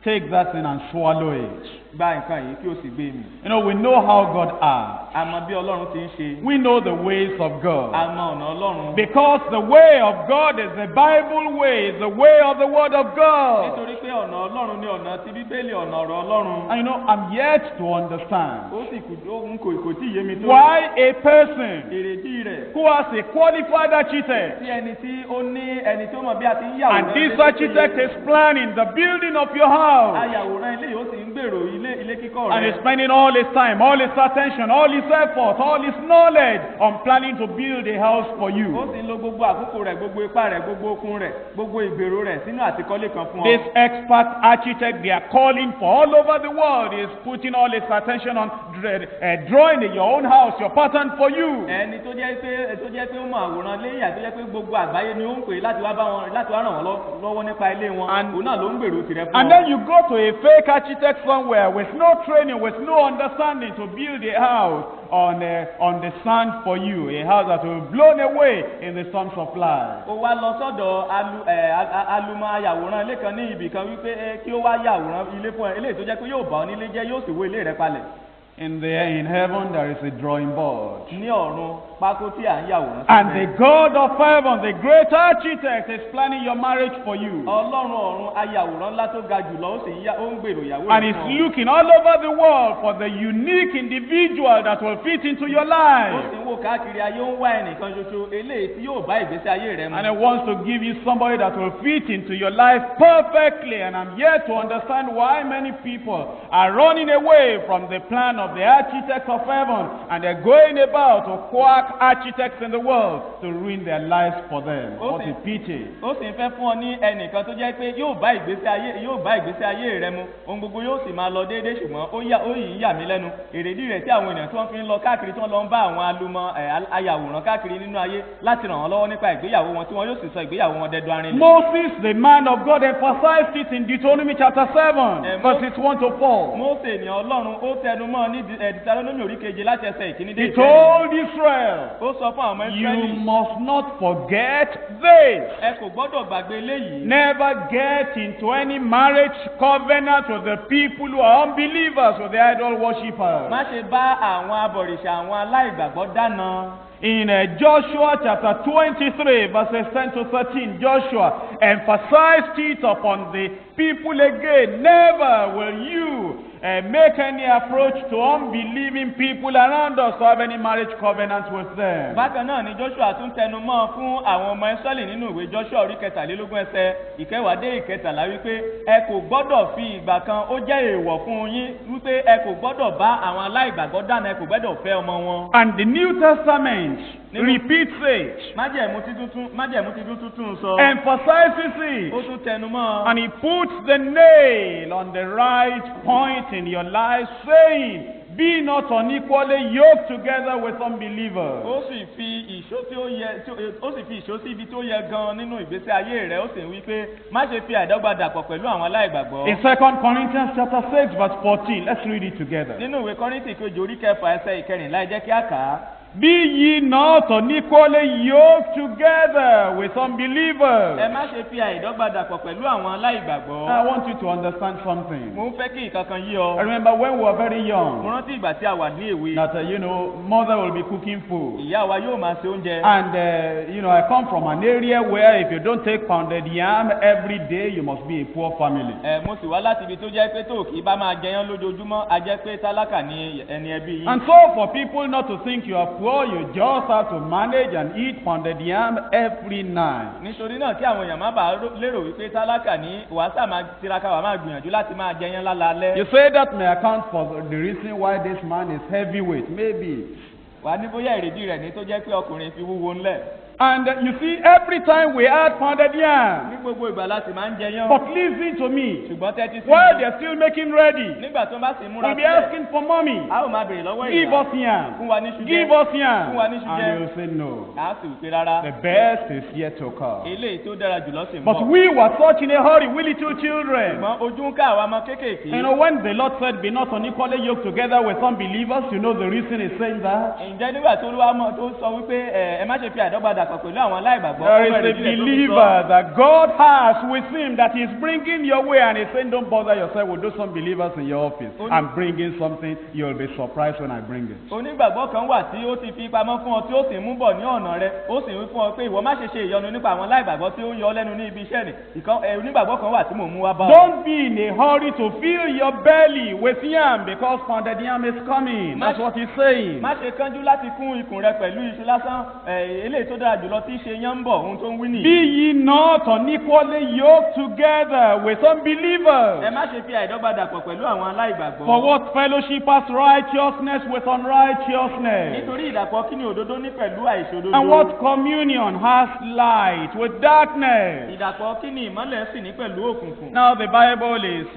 Take that in and swallow it. gba nǹkan yìí kí o sì gbé mi. You know, we know how God acts. a mọ bí ọlọ́run ti ń ṣe. We know the ways of God. a mọ ọ̀nà ọlọ́run. Because the way of God is the Bible way, is the way of the Word of God. nítorí pé ọ̀nà ọlọ́run ni ọ̀nà ti bíbélì ọ̀nà ọ̀rọ̀ ọlọ́run. And you know, I'm yet to understand ó sì kò tí ì yé mi tó. why a person èrèdí rẹ̀. who has a qualified architect, tí ẹni tí ó ní ẹni tó mọ̀ bí a ti ń yàwòrán. and this architect is planning the building of your house, ayàwòrán ilé yóò sì ń gbèrò ilé kíkọ́ rẹ̀. and is spending all his time, all his attention, all his effort, all his knowledge on planning to build a house for ó you. sì ń lo gbogbo àkókò rẹ̀ gbogbo ipá rẹ̀ gbogbo okun rẹ̀ gbogbo ìgbèrò rẹ̀ sínú àtikọ́lé kan fún ọ. This expert architect they are calling for all over the world is putting all his attention on drawing your own house, your pattern for you. ẹni tó jẹ́ pé ó mọ àwòrán léyìn àti tó jẹ́ pé gbogbo àgbáyé ni ó ń pè láti wá ràn wọ́n lọ́wọ́ nípa ilé wọn. òun náà ló ń gbèrò tirẹ̀ fún ọ. And then you go to a fake architect somewhere with no training, with no understanding to build a house on the sand for you, a house that will be blown away in the storms of life. ó wá lọ sọ́dọ̀ alùmọ̀ ayàwòrán ilé kan ní ibì kan wípé kí ó wá yàwòrán ilé fún ẹ eléyìí tó jẹ́ pé yóò bà ọ́ nílé jẹ́ yóò sì wó ilé rẹ palẹ̀. In heaven there is a drawing board. ní ọ̀run pákó tí à ń yàwòrán. And the God of heaven, the great architect, is planning your marriage for you. ọlọ́run ọ̀run ayàwòrán ńlá tó ga jùlọ ó sì ó ń gbèrò ìyàwó rẹ̀ And he's looking all over the world for the unique individual that will fit into your ó life. sì ń wò káàkiri ayé ó ń wá ẹnìkan ṣoṣo eléyìí tí yóò bá ìgbésí ayé rẹ mu. And he wants to give you somebody that will fit into your life perfectly. And I'm yet to understand why many people are running away from the plan of the architect of heaven, and they're going about to quack architects in the world to ruin their lives for them. What a pity. ó sì ń fẹ́ fún ọ ní ẹnìkan tó jẹ́ pé yóò bá ìgbésí ayé rẹ mu ohun gbogbo yóò sì máa lọ déédéé ṣùgbọ́n ó yìí ń yà mí lẹ́nu èrèdí rẹ̀ tí àwọn ènìyàn tí wọ́n fi ń lọ káàkiri tí wọ́n lọ ń bá àwọn alùmọ̀ ayàwòrán káàkiri nínú ayé láti ràn wọ́n lọ́wọ́ nípa ìgbéyàwó wọn tí wọ́n yóò sì sọ ìgbéyàwó wọn dẹdun arinlẹ̀. Moses, the man of God, emphasized it in Deuteronomy chapter 7, verses 1 to 4. Mósè ní ọlọ́run ó tẹnu mọ́ ní Deuteronomy orí keje láti ẹsẹ̀ ìkíní dé He told Israel, ó sọ fún àwọn ọmọ you Ísírẹ́lì. must not forget this. ẹ kò gbọ́dọ̀ gbàgbé eléyìí. Never get into any marriage covenant with the people who are unbelievers, with the idol worshippers. má ṣe bá àwọn abọ̀rìṣà àwọn aláìgbàgbọ́ dáná. In Joshua chapter 23, verses 10 to 13, Joshua emphasized it upon the people again. Never will you make any approach to unbelieving people around us to have any marriage covenant with them. bákan náà ni Joshua tún tẹnu mọ́ fún àwọn ọmọ Ísírẹ́lì nínú ìwé Joshua orí kẹtàlélógún ẹsẹ̀ ìkẹwàá dé ìkẹtàlá wípé ẹ kò gbọ́dọ̀ fi ìgbà kan ó jẹ́ èèwọ̀ fún yín wípé ẹ kò gbọ́dọ̀ bá àwọn aláìgbàgbọ́ dáná ẹ kò gbọ́dọ̀ fẹ́ ọmọ wọn. And the New Testament repeats it. májẹ̀mú titun tún sọ. Emphasizes it. ó tún tẹnu mọ́. And he puts the nail on the right point in your life, saying, Be not unequally yoked together with unbelievers. ó sì fi ìṣó tí ó yẹ ó sì fi ìṣó sí ibi tó yẹ gan nínú ìgbésí ayé rẹ̀ ó sì ń wí pé má ṣe fi àìdọ́gba dàpọ̀ pẹ̀lú àwọn aláìgbàgbọ́. In 2 Corinthians chapter 6 verse 14, let's read it together. nínú ìwé Kọ́ríńtì kejì orí kẹfà ẹsẹ̀ ìkẹrìnlá ẹ jẹ́ kí á kà á. Be ye not unequally yoked together with unbelievers. ẹ má ṣe fi àìdọ́gba dàpọ̀ pẹ̀lú àwọn aláìgbàgbọ́. I want you to understand something. mo ń fẹ́ kí ìkankan yí I ọ. remember when we were very mo young rántí ìgbà tí a wà ní èwe. that, mother will be cooking food. ìyá wa yóò máa ṣe oúnjẹ. And, I come from an area where if you don't take pounded yam every day, you must be a poor family. mo sì wá láti ibi tó jẹ́ pé tó kì í bá máa jẹyán lójoojúmọ́ a jẹ́ pé tálákà ni ẹni ẹbí yín. And so for people not to think you are poor, you just have to manage and eat pounded yam every night. nítorí náà kí àwọn èèyàn má bàa lérò wípé tálákà ní wàásà máa tiraka wà máa gbìyànjú láti máa jẹyán lálaalẹ́. You say that may account for the reason why this man is heavyweight, maybe. wà ní bóyá èrèdí rẹ̀ ní tó jẹ́ pé ọkùnrin fi wúwo ńlẹ̀. And you see, every time we add pounded yam, ní gbogbo ìgbà láti máa ń jẹyán. but listen to me, ṣùgbọ́n tẹ́tí sí while mi. they're still making ready, nígbà tó bá sì múra we'll be asking for mommy, a ó máa béèrè lọ́wọ́ give ìyá. us yam, fún wa ní ṣújẹ́. give us yam, Fún wa ní ṣújẹ́. and you'll say no. a sì wípé rárá. The best is yet to come. eléyìí tó dára jùlọ sì ń But bọ̀. we were such in a hurry, we little children. ṣùgbọ́n ojú ń ká àwa ọmọ kéékèèké. When the Lord said, be not unequally yoked together with unbelievers, the reason is saying that? ǹjẹ́ nígbà tó Olúwa mọ̀ tó sọ wípé ẹ má ṣe fi àìdọ́gba dàpọ̀ pẹ̀lú àwọn aláìgbàgbọ́. There is a believer that God has with him that is bringing your way, and he's saying, don't bother yourself with those unbelievers in your office. I'm bringing something, you'll be surprised when I bring it. onígbàgbọ́ kan wà tí ó ti fi pamọ́ fún ọ tí ó sì mú bọ̀ ní ọ̀nà rẹ ó sì wí fún ọ pé ìwọ má ṣe ṣe ìyọnu nípa àwọn aláìgbàgbọ́ tí ó ń yọ lẹ́nu ní ibi iṣẹ́ ni onígbàgbọ́ kan wà tí mò ń mú wá bá ọ. Don't be in a hurry to fill your belly with yam because pounded yam is coming. That's what he's saying. má ṣe kánjú láti kún ikùn rẹ pẹ̀lú iṣu lásán eléyìí tó dára jùlọ tí í ṣe yán ń bọ̀ ohun tó ń wí nìyí. Be ye not unequally yoked together with unbelievers. ẹ má ṣe fi àìdọ́gba dàpọ̀ pẹ̀lú àwọn aláìgbàgbọ́. For what fellowship has righteousness with unrighteousness? nítorí ìdàpọ̀ kí ni òdodo ní pẹ̀lú àìṣòdodo. And what communion has light with darkness? ìdàpọ̀ kí ni ìmọ́lẹ̀ sì ní pẹ̀lú òkùnkùn. Now the Bible is,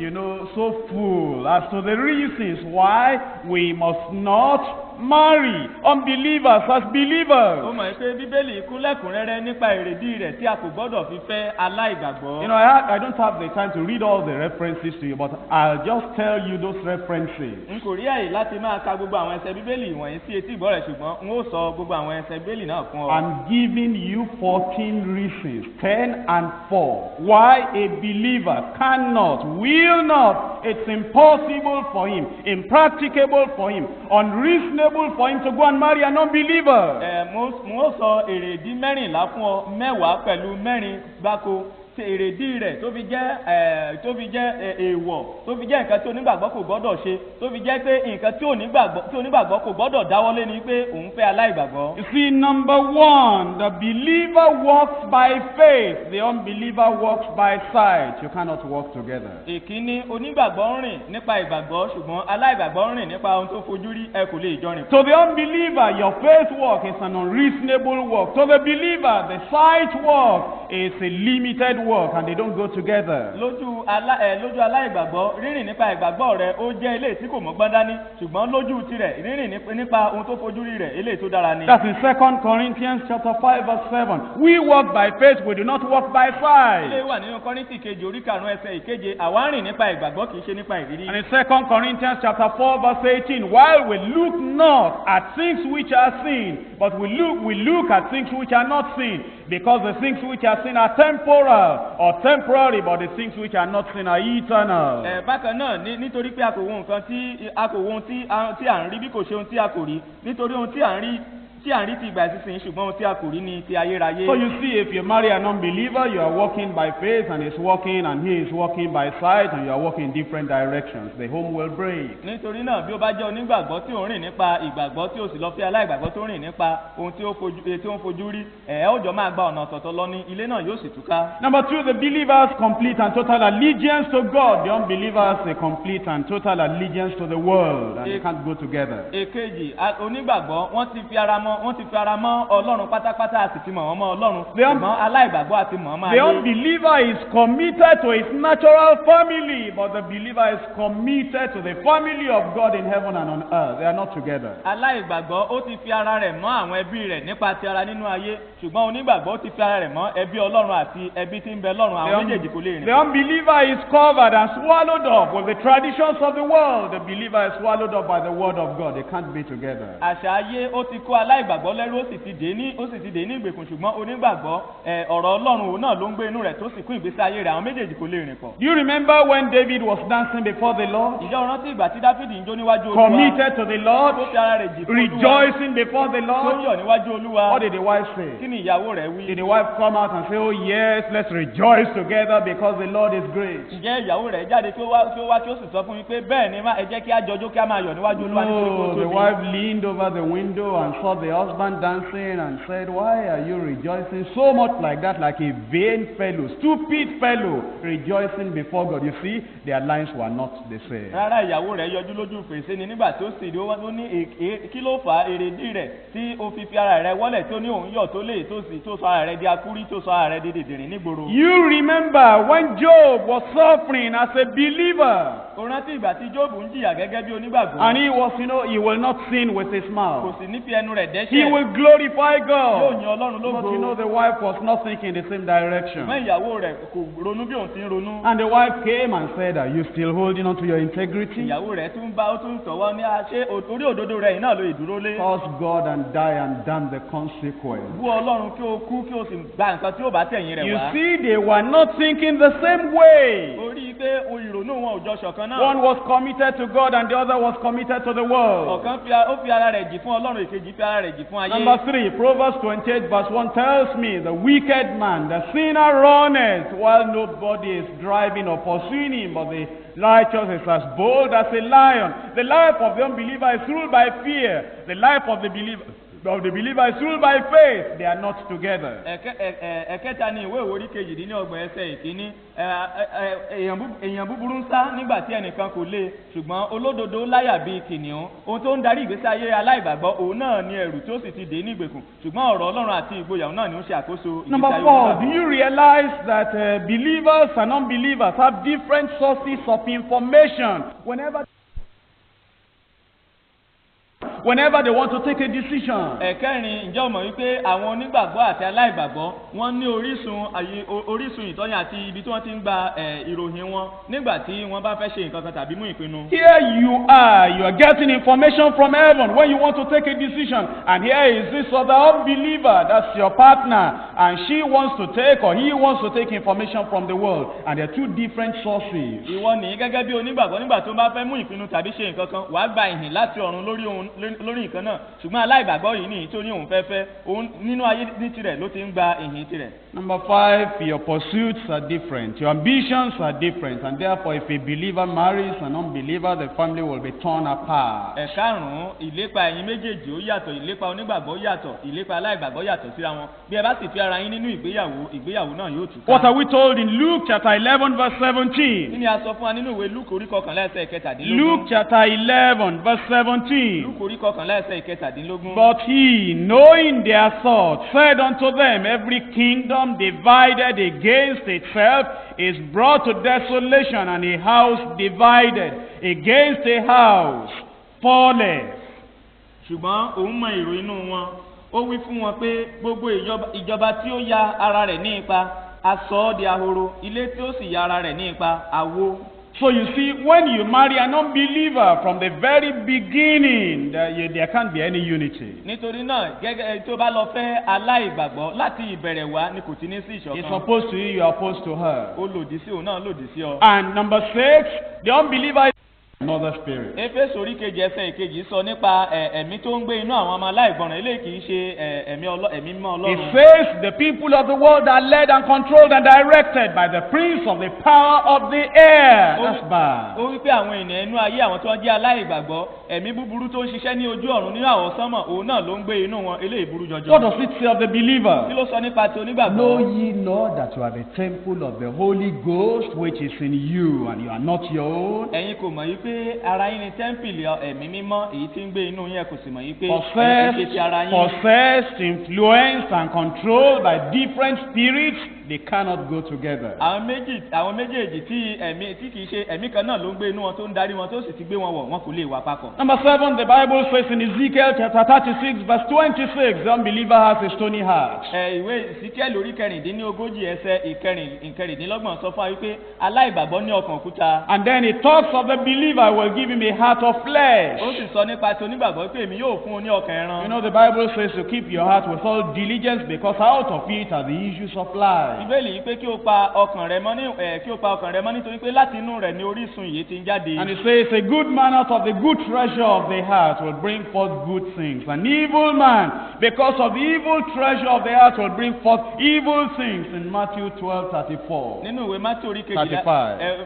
so full as to the reasons why we must not marry unbelievers as believers. ó mọ̀ pé bíbélì kún lẹ́kùnrẹ́rẹ́ nípa èrèdí rẹ̀ tí a kò gbọ́dọ̀ fi fẹ́ aláìgbàgbọ́. I don't have the time to read all the references to you, but I'll just tell you those references. n kò rí àyè láti máa ka gbogbo àwọn ẹsẹ̀ bíbélì wọ̀nyí sí etí ìgbọ́ rẹ̀ ṣùgbọ́n n ó sọ gbogbo àwọn ẹsẹ̀ bíbélì náà fún ọ. I'm giving you 14 reasons, 10 and 4, why a believer cannot, will not, it's impossible for him, impracticable for him, unreasonable for him to go and marry an unbeliever. mo ó sọ èrèdí mẹ́rìnlá fún ọ mẹ́wàá pẹ̀lú mẹ́rin gbáko ṣe èrèdí rẹ̀ tó fi jẹ́ èèwọ̀ tó fi jẹ́ nǹkan tí onígbàgbọ́ kò gbọ́dọ̀ ṣe tó fi jẹ́ pé nǹkan tí onígbàgbọ́ kò gbọ́dọ̀ dáwọ́lé ni pé òun fẹ́ aláìgbàgbọ́. You see, number one, the believer walks by faith, the unbeliever walks by sight. You cannot walk together. Èkíní, onígbàgbọ́ ń rìn nípa ìgbàgbọ́ ṣùgbọ́n aláìgbàgbọ́ ń rìn nípa ohun tó fojú rí ẹ kò lè jọ rìn. To the unbeliever, your faith walk is an unreasonable walk. To the believer, the sight walk is a limited walk, and they don't go together. Lójú aláìgbàgbọ́ rírìn nípa ìgbàgbọ́ rẹ̀ ó jẹ́ eléyìí tí kò mọ́gbọ́n dání ṣùgbọ́n lójú tirẹ̀ rírìn nípa ohun tó fojú rí rẹ̀ eléyìí tó dára ni. That's in 2 Corinthians chapter 5 verse 7. We walk by faith, we do not walk by sight. Ilé wà nínú Kọ́ríńtì kejì orí karùn-ún ẹsẹ̀ ìkeje àwa ń rìn nípa ìgbàgbọ́ kì í ṣe nípa ìrírí. And in 2 Corinthians chapter 4 verse 18, while we look not at things which are seen, but we look at things which are not seen, because the things which are seen are temporal or temporary, but the things which are not seen are eternal. Bákan náà nítorí pé a kò wo nǹkan tí à ń rí bí kò ṣe ohun tí a kò rí nítorí ohun tí à ń rí ti ìgbà ìsinsìnyí ṣùgbọ́n ohun tí a kò rí ni ti ayérayé. So you see, if you marry an unbeliever, you are walking by faith and he's walking and he is walking by sight, and you are walking in different directions. The home will break. Nítorí náà bí ó bá jẹ́ onígbàgbọ́ tí ó ń rìn nípa ìgbàgbọ́ tí ó sì lọ fẹ́ aláìgbàgbọ́ tó ń rìn nípa ohun tí ó ń fojú rí ó jọ máa gba ọ̀nà ọ̀tọ̀ọ̀tọ̀ lọ ní ilé náà yóò sì túká. Number 2, the believer's complete and total allegiance to God. The unbeliever's a complete and total allegiance to the world, and they can't go together. Èkejì, onígbàgbọ́ wọ́n ti fi ara mọ́ wọ́n ti fi ara mọ́ ọlọ́run pátápátá àti ti mọ̀ wọ́n mọ́ ọlọ́run The un- ṣùgbọ́n aláìgbàgbọ́ àti mọ̀ ọmọ The ayé. unbeliever is committed to his natural family, but the believer is committed to the family of God in heaven and on earth. They are not together. aláìgbàgbọ́ ó ti fi ara rẹ̀ mọ́ àwọn ẹbí rẹ̀ nípa ti ara nínú ayé ṣùgbọ́n onígbàgbọ́ ó ti fi ara rẹ̀ mọ́ ẹbí ọlọ́run àti ẹbí tí ń bẹ lọ́run àwọn méjèèjì kò lè rìn. The unbeliever is covered and swallowed up with the traditions of the world. The believer is swallowed up by the word of God. They can't be together. àṣà ayé ó ti kó aláìgbàgbọ́ lẹ́rú ó sì ti dé ní ìgbèkùn ṣùgbọ́n onígbàgbọ́ ọ̀rọ̀ ọlọ́run òun náà ló ń gbé inú rẹ̀ tó sì kún ìgbésí ayé rẹ̀ àwọn méjèèjì kò lè rìn pọ̀. Do you remember when David was dancing before the Lord? ìjọ rántí ìgbà tí dáfídì ń jó níwájú olúwa Committed to the Lord, tó fi ara rẹ̀ jì fún olúwa rejoicing before the tó Lord. yọ̀ níwájú olúwa What did the wife kí say? ni ìyàwó rẹ̀ wí. Did the wife come out and say, oh yes, let's rejoice together because the Lord is great? ǹjẹ́ ìyàwó rẹ̀ jáde kí ó wá kí ó sì sọ fún mi pé bẹ́ẹ̀ ni ẹ jẹ́ kí á jọjó kí á máa yọ̀ níwájú olúwa nítorí pé ó No, the tóbi. wife leaned over the window and saw the husband dancing and said, why are you rejoicing so much like that, like a vain fellow, stupid fellow, rejoicing before God? You see, their lines were not the same. rárá ìyàwó rẹ̀ yọjú lójú fèrèsé ni nígbà tó sì rí ó ní kí ló fà á èrèdí rẹ̀ tí ó fi ara rẹ̀ wọ́lẹ̀ tó ní òun yọ̀ tó lè tó sọ ara rẹ̀ di akúrí tó sọ ara rẹ̀ di dèdèrè nígboro. You remember when Job was suffering as a believer, ó rántí ìgbà tí Jóòbù ń jìyà gẹ́gẹ́ bí onígbàgbọ́. and he was, he will not sin with his kò mouth. sì ní fi ẹnu rẹ̀ He dẹ́ṣẹ̀. will glorify yóò God. yin Ọlọ́run But lógo. the wife was not thinking the same direction. ṣùgbọ́n ìyàwó rẹ̀ kò ronú bí òun ti ń ronú. And the wife came and said, are you still holding on to your integrity? ìyàwó rẹ̀ tún tọ̀wọ́ ní ṣé orí òdodo rẹ̀ yìí náà ló ìdúró lé. Curse God and die and damn the consequence. bú Ọlọ́run kí o kú kí o sì gba nǹkan tí ó bá tẹ̀yìn rẹ̀ You wá. see, they were not thinking the same way. orí pé ìrònú wọn ò jọ ṣọ̀kan náà. One was committed to God and the other was committed to the world. ọ̀kan ó fi ara rẹ̀ jì fún Ọlọ́run èkejì fi ara rẹ̀ jì fún ayé. Number 3, Proverbs 28 verse 1 tells me, the wicked man, the sinner runneth while nobody is driving or pursuing him, but the righteous is as bold as a lion. The life of the unbeliever is ruled by fear. The life of the believer is ruled by faith. They are not together. ẹ̀kẹta ni ìwé ìwòrí kejìdínlọ́gbọ̀n ẹsẹ̀ ìkíní èèyàn búburú ń sá nígbà tí ẹnìkan kò lé ṣùgbọ́n olódodo láyà bíi kìnìún ohun tó ń darí ìgbésí ayé aláìgbàgbọ́ òun náà ni ẹ̀rù tí ó sì ti dé ní ìgbèkùn ṣùgbọ́n ọ̀rọ̀ Ọlọ́run àti ìgboyà náà ni ó ń ṣe àkóso Number ìgbésí ayé 4, do onígbàgbọ́. you realize that believers and unbelievers have different sources of information whenever they want to take a decision? ẹ̀kẹrin ǹjẹ́ o mọ̀ wípé àwọn onígbàgbọ́ àti aláìgbàgbọ́ wọ́n ní orísun ìtọ́ni àti ibi tí wọ́n ti ń gba ìròyìn wọn nígbà tí wọ́n bá fẹ́ ṣe nǹkan kan tàbí mú ìpinnu. Here you are getting information from heaven when you want to take a decision, and here is this other unbeliever, that's your partner, and she wants to take or he wants to take information from the world, and they're two different sources. ìwọ nìyí gẹ́gẹ́ bí onígbàgbọ́ nígbà tó bá fẹ́ mú ìpinnu tàbí ṣe nǹkan kan wàá gba ìhìn láti ọ̀run lórí nǹkan náà ṣùgbọ́n aláìgbàgbọ́ yìí ní tó ní òun fẹ́fẹ́ òun nínú ayé ní tirẹ̀ ló ti ń gba ìhìn tirẹ̀. Number 5, your pursuits are different, your ambitions are different, and therefore if a believer marries an unbeliever, the family will be torn apart. ẹ̀karùn-ún ìlépa ẹ̀yin méjèèjì ó yàtọ̀ ìlépa onígbàgbọ́ yàtọ̀ ìlépa aláìgbàgbọ́ yàtọ̀ síra wọn bí ẹ bá sì fi ara yín nínú ìgbéyàwó náà yóò túká. What are we told in Luke chapter 11 verse kí 17? ni a sọ fún wa nínú ìwé Lúùkù orí kọkànlá ẹsẹ̀ ìkẹtàdínlógún. Luke chapter 11 verse 17. Lúùkù orí kọkànlá ẹsẹ̀ ìkẹtàdínlógún. But he, knowing their thoughts, said unto them, every kingdom divided against itself is brought to desolation, and a house divided against a house falleth. ṣùgbọ́n òun mọ èrò inú wọn ó wí fún wọn pé gbogbo ìjọba tí ó ya ara rẹ̀ ní ipa a sọ ọ́ di ahoro ilé tí ó sì ya ara rẹ̀ ní ipa àwo. So you see, when you marry an unbeliever from the very beginning, there can't be any unity. nítorí náà gẹ́gẹ́ tó bá lọ fẹ́ aláìgbàgbọ́ láti ìbẹ̀rẹ̀ wá ni kò ti ní sí He's ìṣọ̀kan. opposed to you, you are opposed to her. ó lòdì sí òun náà lòdì sí ọ. And number 6, the unbeliever is another spirit. Éfésù orí kejì ẹsẹ̀ ìkejì sọ nípa ẹ̀mí tó ń gbé inú àwọn ọmọ aláìgbọràn eléyìí kì í ṣe ẹ̀mí mímọ́ It Ọlọ́run. says the people of the world are led and controlled and directed by the prince of the power of the air. That's bad. ó wí pé àwọn ènìyàn inú ayé àwọn tó ń jẹ́ aláìgbàgbọ́ ẹ̀mí búburú tó ń ṣiṣẹ́ ní ojú ọ̀run nínú àwọn sánmọ̀ òun náà ló ń gbé inú wọn eléyìí burú jọjọ. What does it say of the kí believer? ló sọ nípa ti onígbàgbọ́? Know ye not that you are the temple of the Holy Ghost which is in you, and you are not your own? ẹ̀yin kò mọ̀ yí pé pé ara yín ni tẹ́ḿpìlì ẹ̀mí mímọ́ èyí tí ń gbé inú yín, ẹ kò sì mọ̀ yí pé ẹ̀yin kì í ṣe ti ara yín. Possessed, influenced, and controlled by different spirits, they cannot go together. àwọn méjèèjì tí kì í ṣe ẹ̀mí kan náà ló ń gbé inú wọn tó ń darí wọn tó sì ti gbé wọn wọ̀, wọn kò lè wà papọ̀. Number 7, the Bible says in Ezekiel chapter 36, verse 26, the unbeliever has a stony heart. Ìwé Ezekiel orí kẹrìndínlógójì ẹsẹ̀ ìkẹrìndínlọ́gbọ̀n sọ fún wa wípé aláìgbàgbọ́ ní ọkàn òkúta. And then it talks of the believer will give him a heart of flesh. Ó sì sọ nípa ti onígbàgbọ́ pé èmi yóò fún un ní ọkàn ẹran. You know, the Bible says to keep your heart with all diligence because out of it are the issues of life. Bíbélì yìí pé kí o pa ọkàn rẹ mọ́ nítorí pé láti inú rẹ̀ ni orísun ìyè ti ń jáde. And it says a good man out of the good treasure of the heart will bring forth good things. An evil man because of the evil treasure of the heart will bring forth evil things in Matthew 12:34. Nínú ìwé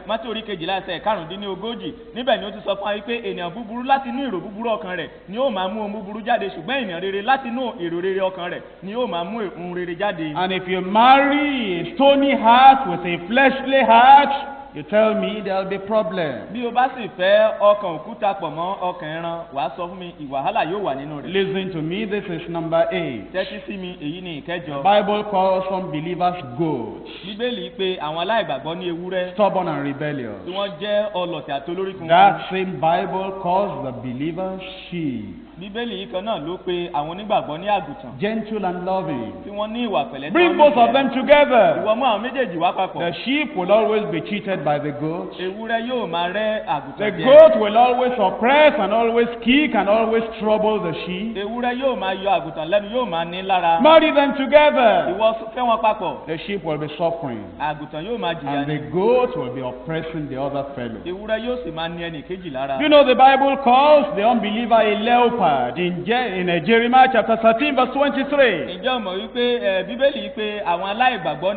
Mátì orí kejìlá ẹsẹ̀ karùndínlógójì níbẹ̀ ni ó ti sọ fún wa wípé ènìyàn búburú láti inú èrò búburú ọkàn rẹ̀ ni ó máa mú ohun búburú jáde, ṣùgbọ́n ènìyàn rere láti inú èrò rere ọkàn rẹ̀ ni ó máa mú ohun rere jáde. And if you marry a stony heart with a fleshly heart, you tell me there will be problem. Bí o bá sì fẹ́ ọkàn òkúta pọ̀ mọ́ ọkàn ẹran, wàá sọ fún mi ìwàhálà yóò wà nínú rẹ̀. Listen to me, this is number 8. Tẹ́tí sí mi, èyí ni ìkẹjọ. The Bible calls some believers goats. Bíbélì pé àwọn aláìgbàgbọ́ ní ewúrẹ́. Stubborn and rebellious. Tí wọ́n jẹ́ ọlọ̀tẹ̀ àti olórikunkun. That same Bible calls the believers sheep. Bíbélì yìí kan náà ló pe àwọn onígbàgbọ́ ní àgùntàn. Gentle and loving. Tí wọ́n ní ìwà pẹ̀lẹ́. Bring both of them together. Ìwọ mú àwọn méjèèjì wá papọ̀. The sheep will always be cheated by the goat. Ewúrẹ́ yóò máa rẹ́ àgùntàn The jẹ. goat will always oppress and always kick and always trouble the sheep. Ewúrẹ́ yóò máa yọ àgùntàn lẹ́nu, yóò máa ní lára. Marry them together. Ìwọ fẹ́ wọn papọ̀. The sheep will be suffering. Àgùntàn yóò máa jìyà And ní. the goat will be oppressing the other fellow. Ewúrẹ́ yóò sì máa ní ẹnì kejì lára. You know, the Bible calls the unbeliever a leopard in Jeremiah chapter 13 verse 23. Ǹjẹ́ o mọ̀ wípé Bíbélì yìí pé àwọn aláìgbàgbọ́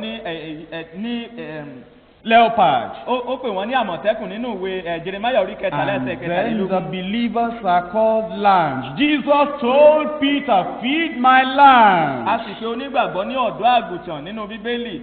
ní Leopard. Ó pè wọ́n ní àmọ̀tẹ́kùn nínú ìwé Jeremiah orí kẹtàlá ẹsẹ̀ And then kẹtàlélógún. the believers are called lambs. Jesus told Peter, feed my lambs. A sì pé onígbàgbọ́ ní ọ̀dọ́ àgùntàn nínú Bíbélì.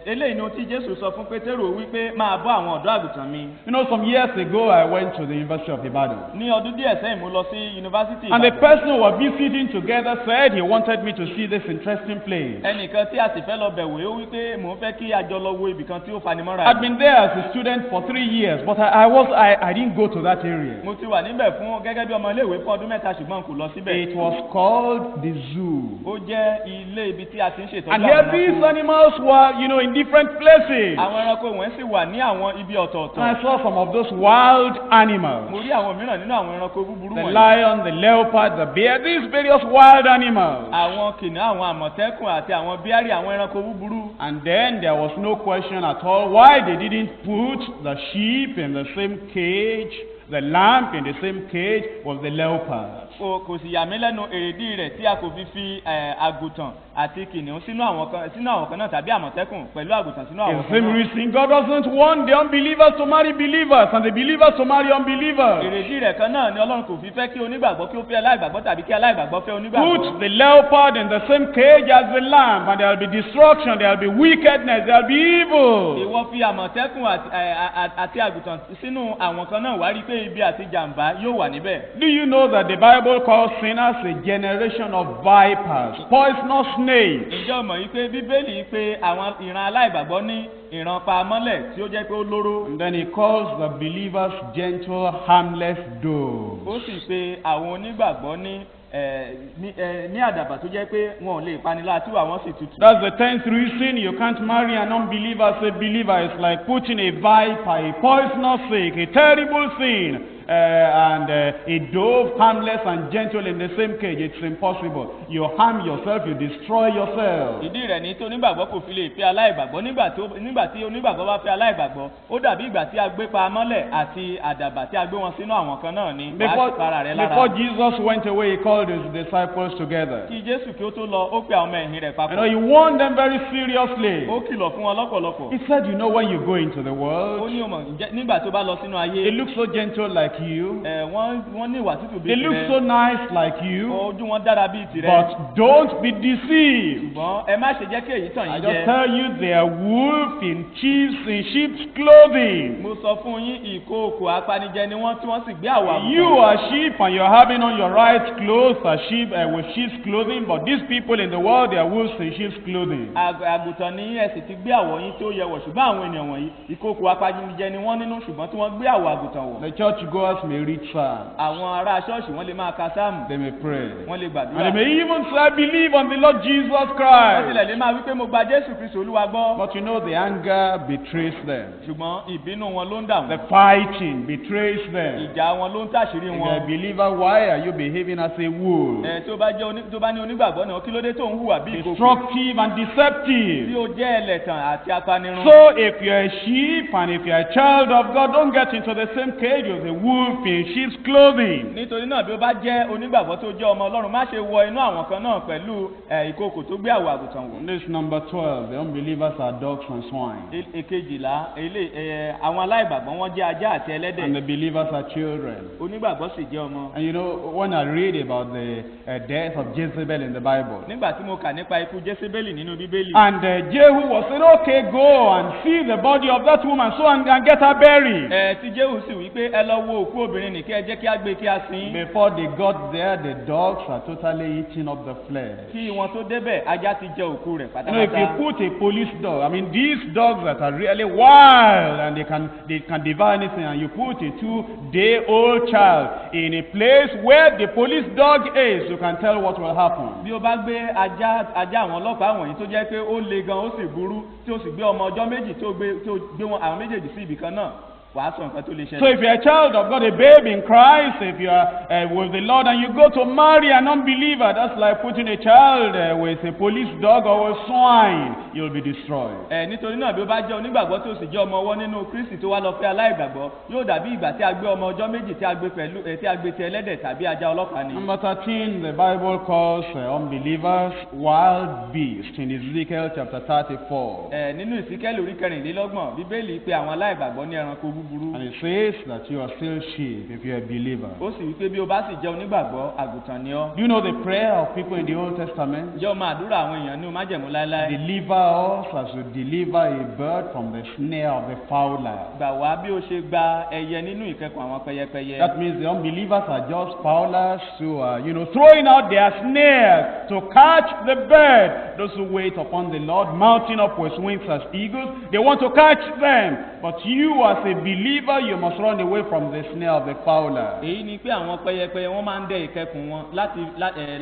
Eléyìí ni ohun tí Jésù sọ fún Pétérù wípé máa bọ́ àwọn ọ̀dọ́ àgùntàn mi. You know, some years ago I went to the University of Ibadan. Ní ọdún díẹ̀ sẹ́yìn mo lọ sí yunifásítì And the Ìbàdàn. person who was visiting together said he wanted me to see this interesting place. Ẹnìkan tí a sì fẹ́ lọ bẹ̀wò ó wípé mò ń fẹ́ kí a jọ lọ wo ibìkan tí ó fanimọ́ra. I'd been there as a student for 3 years, but I didn't go to that area. Mo ti wà níbẹ̀ fún gẹ́gẹ́ bí ọmọ iléèwé fún ọdún mẹ́ta ṣùgbọ́n kò lọ síbẹ̀. It was called the zoo. Ó jẹ́ ilé ibi tí a ti ń ṣètọ́jú And àwọn here these ẹranko. animals were, you know, in different places. Àwọn ẹranko wọ̀nyí sì wà ní àwọn ibi And ọ̀tọ̀ọ̀tọ̀. I saw some of those wild animals. Mo rí àwọn mìíràn nínú àwọn ẹranko búburú The wọ̀nyí. lion, the leopard, the bear, these various wild animals. Àwọn kìnìún, àwọn àmọ̀tẹ́kùn àti àwọn bíárì, àwọn ẹranko búburú. And then there was no question at all why they didn't put the sheep in the same cage, the lamb in the same cage with the leopard. Kò sì yà mí lẹ́nu èrèdí rẹ̀ tí a kò fi àgùntàn àti kìnìún sínú àwọn kan náà tàbí àmọ̀tẹ́kùn pẹ̀lú àgùntàn sínú àwọn It's the kan same náà. reason God doesn't want the unbelievers to marry believers and the believers to marry unbelievers. Èrèdí rẹ̀ kan náà ni Ọlọ́run kò fi fẹ́ kí onígbàgbọ́ kí ó fẹ́ aláìgbàgbọ́ tàbí kí aláìgbàgbọ́ fẹ́ onígbàgbọ́. Put the leopard in the same cage as the lamb, and there will be destruction, there will be wickedness, there will be evil. Ìwọ fi àmọ̀tẹ́kùn àti àgùntàn sínú àwọn kan náà wá rí pé ibi àti jàǹbá yóò wà níbẹ̀. Do you know that the Bible calls sinners a generation of vipers, poisonous snakes? Ǹjẹ́ o mọ̀ yìí pé Bíbélì yìí pé àwọn ìran aláìgbàgbọ́ ní ìran paamọ́lẹ̀ tí ó jẹ́ pé ó lóró. And then he calls the believers gentle, harmless doves. Ó sì pe àwọn onígbàgbọ́ ní àdàbà tó jẹ́ pé wọn ò lè panilá tí àwọn sì tutù. That's the 10th reason you can't marry an unbeliever as a believer. It's like putting a viper, a poisonous snake, a terrible thing, and a dove, harmless and gentle in the same cage. It's impossible. You harm yourself, you destroy yourself. Ìdí rẹ̀ ní tí onígbàgbọ́ kò fi lè fẹ́ aláìgbàgbọ́ nígbà tí onígbàgbọ́ bá fẹ́ aláìgbàgbọ́ ó dàbí ìgbà tí a gbé pa mọ́lẹ̀ àti àdàbà tí a gbé wọn sínú àwọn kan náà ni wàá sì para rẹ̀ lára. Before Jesus went away, he called his disciples together. Kí Jésù kí ó tó lọ ó pe àwọn ọmọ ẹ̀yìn rẹ̀ papọ̀. You know, he warned them very seriously. Ó kìlọ̀ fún wọn lọ́pọ̀lọpọ̀. He said, you know, when you go into the Ó world, ní ọmọ nígbà tó bá lọ sínú ayé. it looks so gentle like you. Wọ́n ní ìwà tútù They bíi look so nice like you. ojú wọn dára bíi tirẹ̀. But don't be deceived. ṣùgbọ́n ẹ má ṣe jẹ́ kí èyí tàn I yín just jẹ. tell you they are wolf in sheep's clothing. mo sọ fún yín ìkookò apanijẹ ni wọ́n tí wọ́n sì gbé àwọ̀ àgùntàn. You are sheep and you're having on your right clothes as sheep with sheep's clothing, but these people in the world, they are wolves in sheep's clothing. àgùntàn ní ẹ sì ti gbé àwọ̀ yín tó yẹ wọ̀ ṣùgbọ́n àwọn ènìyàn wọ̀nyí ìkookò apanijẹ ni wọ́n nínú ṣùgbọ́n tí wọ́n gbé àwọ̀ àgùntàn wọ̀. The churchgoers may read psalms. àwọn ará ṣọ́ọ̀ṣì wọ́n lè máa ka sáàmù. They may pray. wọ́n lè And gbàdúrà. they may even say, I believe on the Lord Jesus wọ́n Christ. tilẹ̀ lè máa wí pé mo gba Jésù Kristu Olúwa gbọ́. But you know the anger betrays them. ṣùgbọ́n ìbínú wọn ló ń dà The wọ́n. fighting betrays them. ìjà wọn ló ń tàṣírí If wọn. you're a believer, why are you behaving as a wolf? tó bá ní onígbàgbọ́ náà kí ló dé tó ń hùwà bí ìkookò. Destructive and tí deceptive. ó jẹ́ ẹlẹ́tàn àti apanirun. So if you're a sheep and if you're a child of God, don't get into the same cage with a wolf in sheep's clothing. nítorí náà bí ó bá jẹ́ onígbàgbọ́ tó jẹ́ ọmọ Ọlọ́run má ṣe wọ inú àwọn kan náà pẹ̀lú ìkookò tó gbé àwọ̀ àgùntàn wọ̀. This number 12, the unbelievers are dogs and swine. èkejìlá àwọn aláìgbàgbọ́ wọn jẹ́ ajá àti ẹlẹ́dẹ̀. And the believers are children. onígbàgbọ́ sì jẹ́ ọmọ. And you know, when I read about the death of Jezebel in the Bible, nígbà tí mo kà nípa ikú Jésébélì nínú Bíbélì. and Jehu was saying, okay, go and see the body of that woman so and get her buried. tí Jéhù sì wí pé ẹ lọ wo òkú obìnrin nì kí ẹ jẹ́ kí á gbé kí á sin. Before they got there, the dogs are totally eating up the flesh. kí wọn tó débẹ̀ ajá ti jẹ òkú rẹ̀ You know, if you pátápátá. put a police dog, I mean these dogs that are really wild and they can devour anything, and you put a 2-day-old child in a place where the police dog is, you can tell what will happen. bí o bá gbé ajá àwọn ọlọ́pàá wọ̀nyí tó jẹ́ pé ó le gan ó sì burú tí ó sì gbé ọmọ ọjọ́ méjì tó gbé wọn àwọn méjèèjì sí ibì kan náà wàá sọ nǹkan tó lè So ṣẹlẹ̀. if you're a child of God, a babe in Christ, if you are with the Lord and you go to marry an unbeliever, that's like putting a child with a police dog or a swine, you'll be destroyed. nítorí náà bí ó bá jẹ́ onígbàgbọ́ tí ó sì jẹ́ ọmọ ọwọ́ nínú Kristi tó wá lọ fẹ́ aláìgbàgbọ́ yóò dàbí ìgbà tí a gbé ọmọ ọjọ́ méjì tí a gbé ti ẹlẹ́dẹ̀ tàbí ajá ọlọ́pàá ni. Number 13, the Bible calls unbelievers wild beasts in Ezekiel chapter 34. nínú Ìsíkẹ́lì orí kẹrìnlélọ́gbọ̀n Bíbélì pè àwọn aláìgbàgbọ́ ní ẹranko búburú. And it says that you are still sheep if you're a believer. ó sì wí pé bí o bá sì jẹ́ onígbàgbọ́ àgùntàn ni ọ́. Do you know the prayer of people in the Old Testament? jẹ́ ọmọ àdúrà àwọn èèyàn ní o májẹ̀mú láéláé. Deliver us as you deliver a bird from the snare of the fowler. gbà wá bí o ṣe gba ẹyẹ nínú ìkẹ́kùn àwọn pẹyẹpẹyẹ. That means the unbelievers are just fowlers who are, throwing out their snares to catch the bird. Those who wait upon the Lord, mounting up with wings as eagles, they want to catch them. But you as a believer, you must run away from the snare of the fowler. èyí ni pé àwọn pẹyẹpẹyẹ wọ́n máa ń dẹ ìkẹ́kùn wọn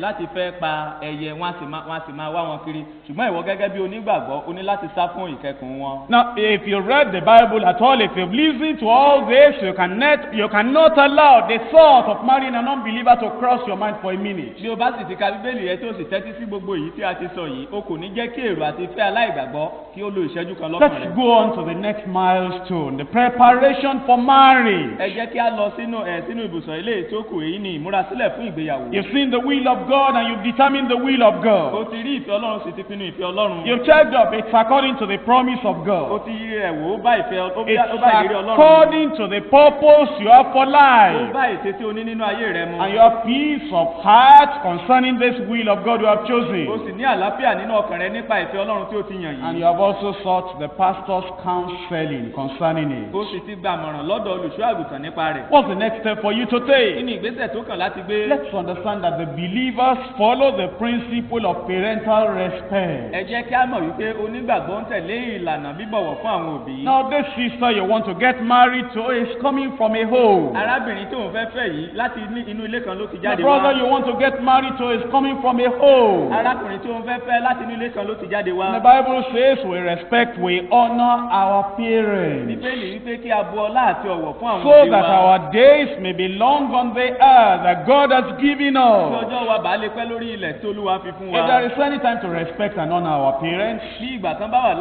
láti fẹ́ pa ẹyẹ wọ́n á sì máa wá wọn kiri ṣùgbọ́n ìwọ gẹ́gẹ́ bí onígbàgbọ́ o ní láti sá fún ìkẹ́kùn wọn. Now, if you read the Bible at all, if you've listened to all this, you cannot allow the thought of marrying an unbeliever to cross your mind for a minute. bí o bá sì ti ka Bíbélì rẹ tó sì tẹ́tí sí gbogbo èyí tí a ti sọ yìí o kò ní jẹ́ kí èrò àti ìfẹ́ aláìgbàgbọ́ kí ó lo ìṣẹ́jú kan lọ́kàn rẹ. Let's go on to the next milestone, the preparation for marriage. ẹ jẹ́ kí a lọ sínú ibùsọ̀ ilé ìtókù èyí ni ìmúrasílẹ̀ fún ìgbéyàwó. You've seen the will of God and you've determined the will of o God. ti rí ìfẹ́ Ọlọ́run sì ti pinnu ìfẹ́ Ọlọ́run. You've checked up, it's according to the promise of o God. ti yí rẹ̀ wò ó bá ìfẹ́ ó bá It's ìlérí Ọlọ́run. according to the purpose you have for ó life. bá ète tí o ní nínú ayé rẹ mu. And you have peace of heart concerning this will of God you have o chosen. sì ní àlàáfíà nínú ọkàn rẹ nípa ìfẹ́ Ọlọ́run tí o ti yàn And yìí. you have also sought the pastor's counseling concerning o it. sì ti gba àmọ̀ràn lọ́dọ̀ olùṣọ́ àgùntàn nípa rẹ̀. What's the next step for you to kí take? ni ìgbésẹ̀ tó kàn láti gbé? Let's understand that the believers follow the principle of parental respect. ẹ jẹ́ kí a mọ̀ wípé onígbàgbọ́ ń tẹ̀lé ìlànà bíbọ̀wọ̀ fún àwọn òbí. Now, this sister you want to get married to is coming from a home. arábìnrin tó ń fẹ́ fẹ́ yìí láti inú ilé kan ló ti The jáde brother wá. you want to get married to is coming from a home. arákùnrin tó ń fẹ́ fẹ́ láti inú ilé kan ló ti jáde wá. The Bible says we respect, we honor our parents, bíbélì wípé kí a bu ọlá àti ọ̀wọ̀ fún àwọn so òbí that wa. our days may be long on the earth that God has given kí us. ọjọ́ wa bàá lè pẹ́ lórí ilẹ̀ tí Olúwa fi fún If there wa. is any time to respect and honor our parents, bí ìgbà kan bá wà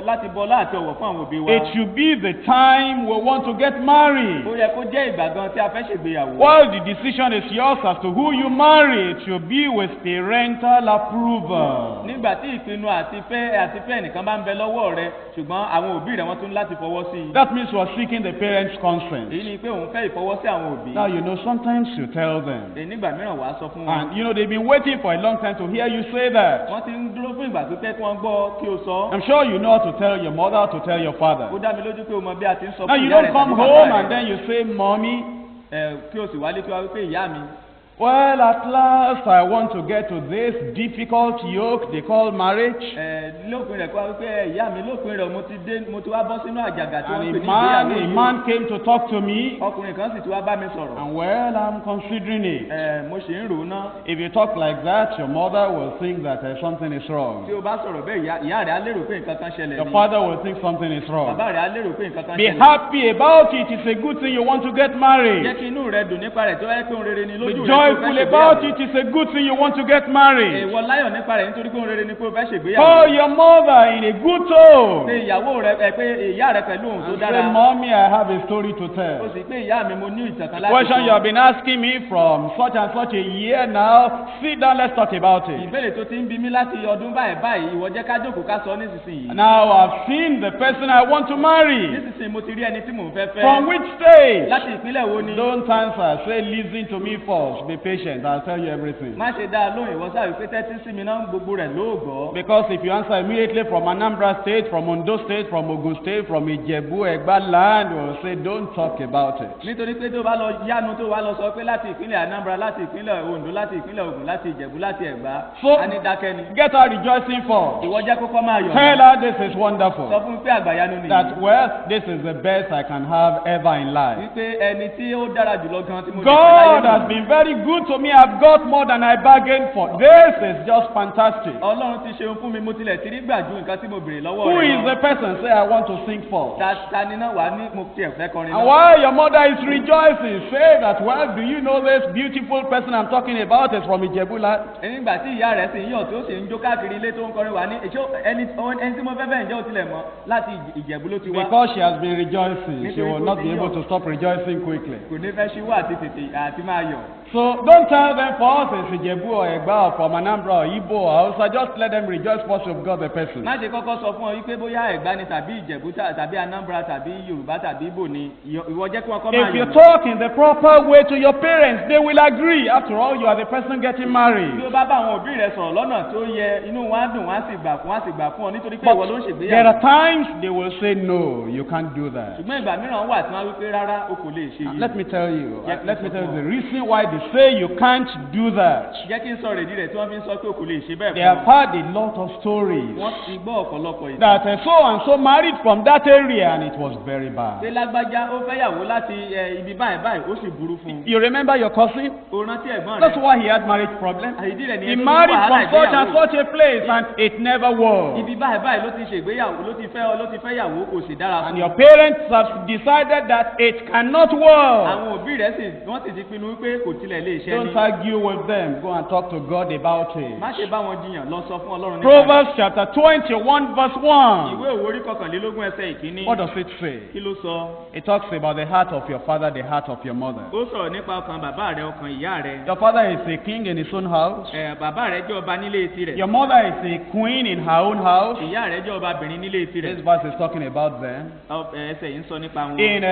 láti bu ọlá àti ọ̀wọ̀ fún àwọn òbí wa. it should be the time we want to get married. ó yẹ kó jẹ́ ìgbà gan tí a fẹ́ ṣègbéyàwó. While the decision is yours as to who you marry, it should be with parental approval. nígbà tí ìpinnu àti fẹ́ ẹnìkan bá ń bẹ lọ́wọ́ rẹ ṣùgbọ́n àwọn òbí rẹ wọ́n tún láti láti fọwọ́ sí i. That means you are seeking the parents' consent. èyí ni pé òun fẹ́ ìfọwọ́sí àwọn òbí. Now, you know, sometimes you tell them. nígbà mìíràn wàá sọ fún wọn. And, you know, they've been waiting for a long time to hear you say that. wọ́n ti ń dúró fún ìgbà tó pẹ́ kí wọ́n gbọ́ kí o sọ. I'm sure you know how to tell your mother, how to tell your father. ó dá mi lójú pé o mọ bí a ti ń sọ Now, fún you ìyá rẹ don't come tàbí home bàbá and rẹ. then you say, Mommy, kí o sì wálé kí wọ́n wí pé ìyá mi. well, at last I want to get to this difficult yoke they call marriage. lópin rẹ̀ kí wọ́n wí pé ìyá mi lópin rẹ̀ mo ti wá bọ́ sínú àjàgà tí wọ́n And pè ní a ìgbéyàwó man came to talk to me. ọkùnrin kan sì ti wá bá mi sọ̀rọ̀. And well, I'm considering it. mo ṣì ń rò ó ná. If you talk like that, your mother will think that something is wrong. tí o bá sọ̀rọ̀ bẹ́ẹ̀ ìyá rẹ̀ á lérò pé nǹkan kan ṣẹlẹ̀ Your ni. father will think something is wrong. bàbá rẹ̀ á lérò pé nǹkan kan Be ṣẹlẹ̀. happy about it. It's a good thing you want to get jẹ́ married. kí inú rẹ̀ dùn nípa rẹ̀ tó wáyé pé òun rere ni Be lójú rẹ̀ joyful about it. It's a good thing you want to get married. ìwọ láyọ̀ nípa rẹ̀ nítorí pé òun rere ni pé o fẹ́ ṣègbéyàwó. Call your mother in a good pé tone. ìyàwó rẹ̀ pé ìyá rẹ̀ pẹ̀lú òun tó And dára. say, Mommy, I have a story to o tell. sì pé ìyá mi mo ní ìtàn kan láti Question you sọ. have been asking me from such and such a year now. Sit down, let's talk about it. ìbéèrè tó ti ń bi mí láti ọdún báyìí ìwọ jẹ́ ká jókòó ká sọ nísinsìnyí. Now I've seen the person I want to marry. nísinsìnyí mo ti rí ẹni tí mò ń fẹ́ fẹ́. From which state? láti ìpínlẹ̀ wo ni. Don't answer. Say, listen to me first. Be patient. I'll tell you everything. má ṣe dá a lóhùn ìwọ sáà wípé tẹ́tí sí mi náà gbogbo rẹ̀ lóògbọ́. Because if you answer immediately from Anambra State, from Ondo State, from Ogun State, from Ijebu, Egba land, we'll say, don't talk about it. nítorí pé tó bá lọ yánu tó wá lọ sọ pé láti ìpínlẹ̀ Anambra láti ìpínlẹ̀ Ondo láti ìpínlẹ̀ Ògùn láti Ìjẹ̀bú láti Ẹ̀gbá. So, a ní dákẹ́ ni. get her rejoicing for. ìwọ jẹ́ kókó máa yọ̀. Tell her this is sọ wonderful. fún mi pé àgbàyanu nìyí. That, well, this is the best I can have ever in life. wípé ẹni tí ó dára jùlọ gan tí mo lè fẹ́ God láyé has mi. been very good to me. I've got more than I bargained for. This is just fantastic. Ọlọ́run ti ṣeun fún mi mo tilẹ̀ ti rí gbà ju nǹkan tí mo béèrè lọ́wọ́ Who rẹ̀ is the person? Say, I want to sing for. ta ni náà wà ní mo tiẹ̀ fẹ́ kọrin And náà. while your mother is rejoicing, say that, well, do you know this beautiful person I'm talking about is from Ijebuland? nígbà tí ìyá rẹ̀ sì ń yọ̀ tó sì ń jó káàkiri ilé tó ń kọrin wà ní èso ẹni tí mo fẹ́ bẹ́ẹ̀ ǹjẹ́ o tilẹ̀ mọ̀ láti Ìjẹ̀bú ló ti wá. Because she has been rejoicing, she will not be able to stop rejoicing quickly. kò ní fẹ́ ṣíwọ́ àti tètè àti máa yọ̀. So don't tell them for us it's Ijebu or Egba or from Anambra or Igbo or Hausa. Just let them rejoice first you've got the person. má ṣe kọ́kọ́ sọ fún ọ wípé bóyá Ẹ̀gbá ni tàbí Ìjẹ̀bú tàbí Anambra tàbí Yorùbá tàbí Ìgbò ni ìwọ jẹ́ kí wọ́n kọ́ máa If you yọ̀. talk in the proper way to your parents, they will agree. After all, you are the person getting married. bí ó bá bá àwọn òbí rẹ̀ sọ̀rọ̀ lọ́nà tó yẹ inú wọn á dùn wọn á sì gbà fún ọ nítorí pé ìwọ ló ń But there ṣègbéyàwó. are times they will say, no, you can't do that. ṣùgbọ́n ìgbà mìíràn wà tí wọ́n á wí pé rárá o kò lè ṣe yìí. Let me tell you Yeah. the reason why they say you can't do that. jẹ́ kí n sọ rèdí rẹ̀ tí wọ́n fi ń sọ pé o kò lè ṣe bẹ́ẹ̀ They fún have ọ. heard a lot of stories wọ́n ti gbọ́ ọ̀pọ̀lọpọ̀ ìtàn. that so and so married from that area and it was very bad. ṣé lágbájá ó fẹ́yàwó láti ibi báyìí báyìí ó sì burú fún un. You remember your cousin? o rántí ẹ̀gbọ́n That's rẹ̀. why he had marriage problem. àyídí rẹ̀ He nìyẹn tó ní married wàhálà from such and ìgbéyàwó. such a place and it never worked. ibi báyìí ló ti ṣègbéyàwó ló ti fẹ́yàwó kò sì dára And fún your parents have decided that it cannot work. àwọn òbí rẹ̀ wọ́n sì ti pinnu wípé kò tilẹ̀ lè ṣe Don't ni. argue with them. Go and talk to God about it. má ṣe bá wọn jiyàn lọ sọ fún Ọlọ́run nípa rẹ̀. Proverbs chapter 21 verse 1. ìwé òwe orí kọkànlélógún ẹsẹ̀ ìkíní. What does it say? kí ló sọ? It talks about the heart of your father, the heart of your mother. ó sọ̀rọ̀ nípa ọkàn bàbá rẹ̀ ọkàn ìyá rẹ̀. Your father is a king in his own house. bàbá rẹ̀ jẹ́ ọba nílé tirẹ̀. Your mother is a queen in her own house. ìyá rẹ̀ jẹ́ ọbabìnrin nílé tirẹ̀. This verse is talking about them. ẹsẹ̀ yìí ń sọ nípa wọn. In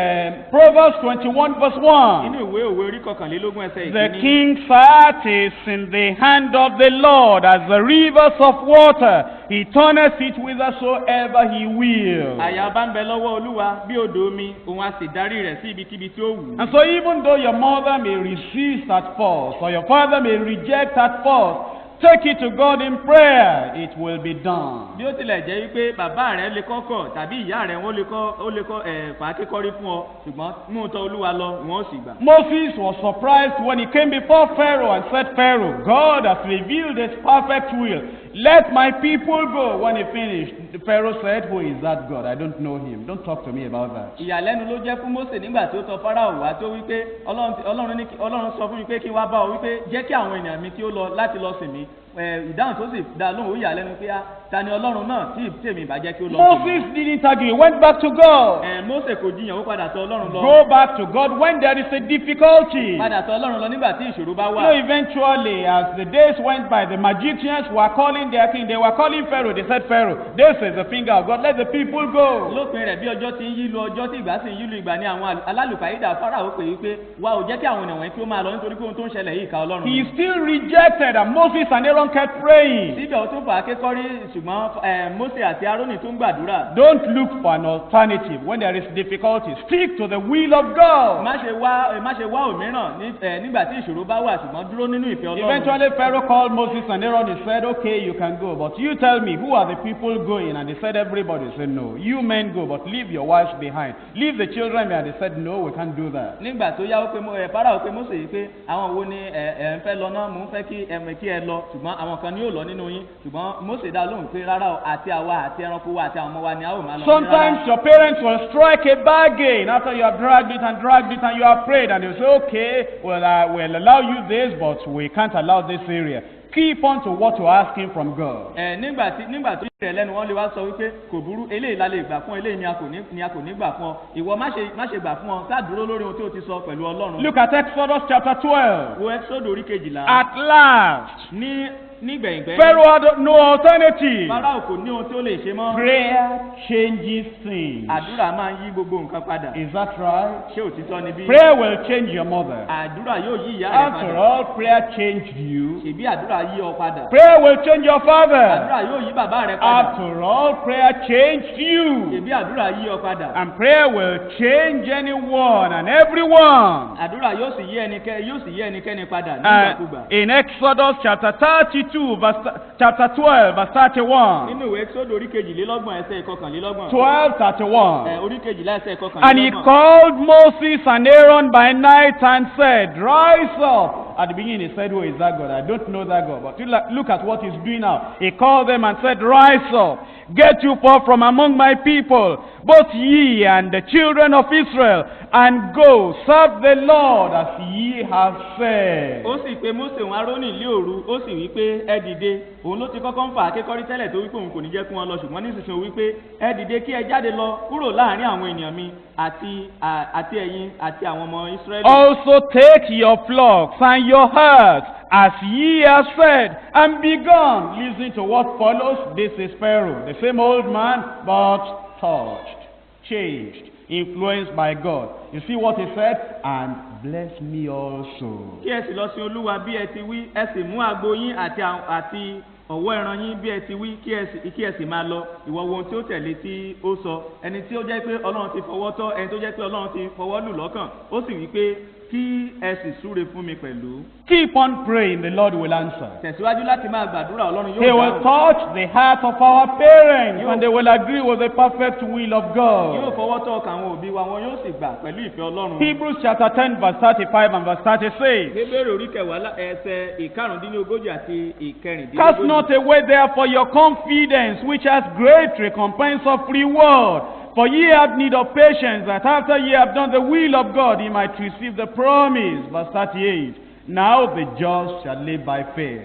Proverbs 21 verse 1. inú ìwé òwe orí kọkànlélógún ẹsẹ̀ The ìkíní. king's heart is in the hand of the Lord as the rivers of water. He turneth it whithersoever he will. àyà ọba ń bẹ lọ́wọ́ Olúwa bí odò omi òun á sì darí rẹ̀ sí ibikíbi tí ó wù. And so even though your mother may resist at first, or your father may reject at first, take it to God in prayer, it will be done. bí ó tilẹ̀ jẹ́ wípé bàbá rẹ̀ lè kọ́kọ́ tàbí ìyá rẹ̀ wọ́n lè kọ́ fàákíkọ́rí fún ọ ṣùgbọ́n mú un tọ̀ Olúwa lọ wọ́n ó sì gbà. Moses was surprised when he came before Pharaoh and said, Pharaoh, God has revealed his perfect will. Let my people go. When he finished, Pharaoh said, who is that God? I don't know him. Don't talk to me about that. ìyàlẹ́nu ló jẹ́ fún Mósè nígbà tó tọ̀ Fáráò wá tó wípé Ọlọ́run sọ fún mi pé kí n wá bá ọ wípé jẹ́ kí àwọn ènìyàn mi kí ó lọ láti lọ sìn mí ìdáhùn tó sì dá lóhùn ó yà lẹ́nu pé ta ni ọlọ́run náà tí tèmi ìbàjẹ́ kí ó lọ. Moses didn't argue, he went back to God. Mósè kò jiyàn ó padà tọ̀ ọlọ́run lọ. Go back to God when there is a difficulty. padà tọ̀ ọlọ́run lọ nígbà tí ìṣòro bá wà. You know, eventually, as the days went by, the magicians were calling their king. They were calling Pharaoh. They said, Pharaoh, this is the finger of God. Let the people go. lópin rẹ̀ bí ọjọ́ ti ń yí lu ọjọ́ tí ìgbà sì ń yí lu ìgbà ni àwọn alálùpàídà Fáráò pè é pé wa ò jẹ́ kí àwọn ènìyàn kí ó máa lọ nítorí pé ohun tó ń ṣẹlẹ̀ yìí ká ọlọ́run. He still rejected, and Moses and Aaron kept praying. síbẹ̀ ó tún fà á kékọ́rí ṣùgbọ́n Mósè àti Árónì tún gbàdúrà. Don't look for an alternative when there is difficulty. Stick to the will of God. má ṣe wá òmíràn nígbà tí ìṣòro bá wà ṣùgbọ́n dúró nínú ìfẹ́ ọlọ́run. Eventually, Pharaoh called Moses and Aaron. He said, okay, you can go, but you tell me, who are the people going? And they said, everybody. He said, no, you men go, but leave your wives behind. Leave the children behind. They said, no, we can't do that. nígbà tó yá Fáráò pé Mósè yìí pé àwọn wo ni ẹ ń fẹ́ lọ náà mò ń fẹ́ kí ẹ lọ ṣùgbọ́n àwọn kan ni yóò lọ nínú yín ṣùgbọ́n Mósè dá lóhùn pé rárá o àti àwa àti ẹranko wa àti àwọn ọmọ wa ni a ó máa lọ. Sometimes your parents will strike a bargain after you have dragged it and you have prayed, and they will say, okay, well, we'll allow you this, but we can't allow this area. Keep on to what you're asking from God. nígbà tó yẹ lẹ́nu wọn lè wá sọ wípé kò burú eléyìí la lè gbà fún eléyìí ni a kò ní gbà fún ọ ìwọ má ṣe gbà fún ọ ká dúró lórí ohun tí o ti sọ pẹ̀lú Ọlọ́run. Look at Exodus chapter 12. wo Exodus orí 12. At last, nígbẹ̀yìngbẹ̀yìn. Pharaoh had no alternative. Fáráò kò ní ohun tí ó lè ṣe mọ́. Prayer changes things. àdúrà máa ń yí gbogbo nǹkan padà. Is that right? ṣé òtítọ́ ni bí? Prayer will change your mother. àdúrà yóò yí ìyá rẹ padà. After all, prayer changed you. ṣèbí àdúrà yí ọ padà. Prayer will change your father. àdúrà yóò yí bàbá rẹ padà. After all, prayer changed you. ṣèbí àdúrà yí ọ padà. And prayer will change anyone and everyone. àdúrà yóò sì yí ẹnikẹ́ni padà nígbàkúgbà. In Exodus chapter 32, chapter 12, verse 31. nínú ìwé Exodus orí 12 ẹsẹ̀ 21. 12:31. orí 12 ẹsẹ̀ 21. And he called Moses and Aaron by night and said, rise up. At the beginning he said, who is that God? I don't know that God. But look at what he's doing now. He called them and said, rise up. Get you forth from among my people, both ye and the children of Israel, and go serve the Lord as ye have said. ó sì pè Mósè òun Árónì lé òru ó sì wí pé ẹ dìde òun ló ti kọ́kọ́ ń fà akékọ́rí tẹ́lẹ̀ tó wípé òun kò ní jẹ́ kí wọ́n lọ ṣùgbọ́n nísinsìnyí wípé ẹ dìde kí ẹ jáde lọ kúrò láàrin àwọn ènìyàn mi àti ẹ̀yin àti àwọn ọmọ Ísírẹ́lì. Also take your flocks and your herds as ye have said, and be gone. Listen to what follows. This is Pharaoh, the same old man, but touched, changed, influenced by God. You see what he said? And bless me also. kí ẹ sì lọ sin Olúwa bí ẹ ti wí, ẹ sì mú agbo yín àti ọ̀wọ́ ẹran yín bí ẹ ti wí, kí ẹ sì máa lọ. ìwọ wo ohun tí ó tẹ̀lé tí ó sọ, ẹni tí ó jẹ́ pé Ọlọ́run ti fọwọ́ tọ́, ẹni tó jẹ́ pé Ọlọ́run ti fọwọ́ lù lọ́kàn, ó sì wí pé kí ẹ sì súre fún mi pẹ̀lú. Keep on praying, the Lord will answer. tẹ̀síwájú láti máa gbàdúrà Ọlọ́run He yóò will touch the heart of our parents, and they will agree with the perfect will of yóò God. fọwọ́ tọ́ ọkàn àwọn òbí wa wọn yóò sì gbà pẹ̀lú ìfẹ́ Ọlọ́run. Hebrews chapter 10, verse 35 and verse 36. Hébérù orí 10 ẹsẹ̀ 15 àti 13. Cast not away therefore your confidence, which has great recompense of reward. For ye have need of patience, that after ye have done the will of God, ye might receive the promise. Verse 38. Now the just shall live by faith.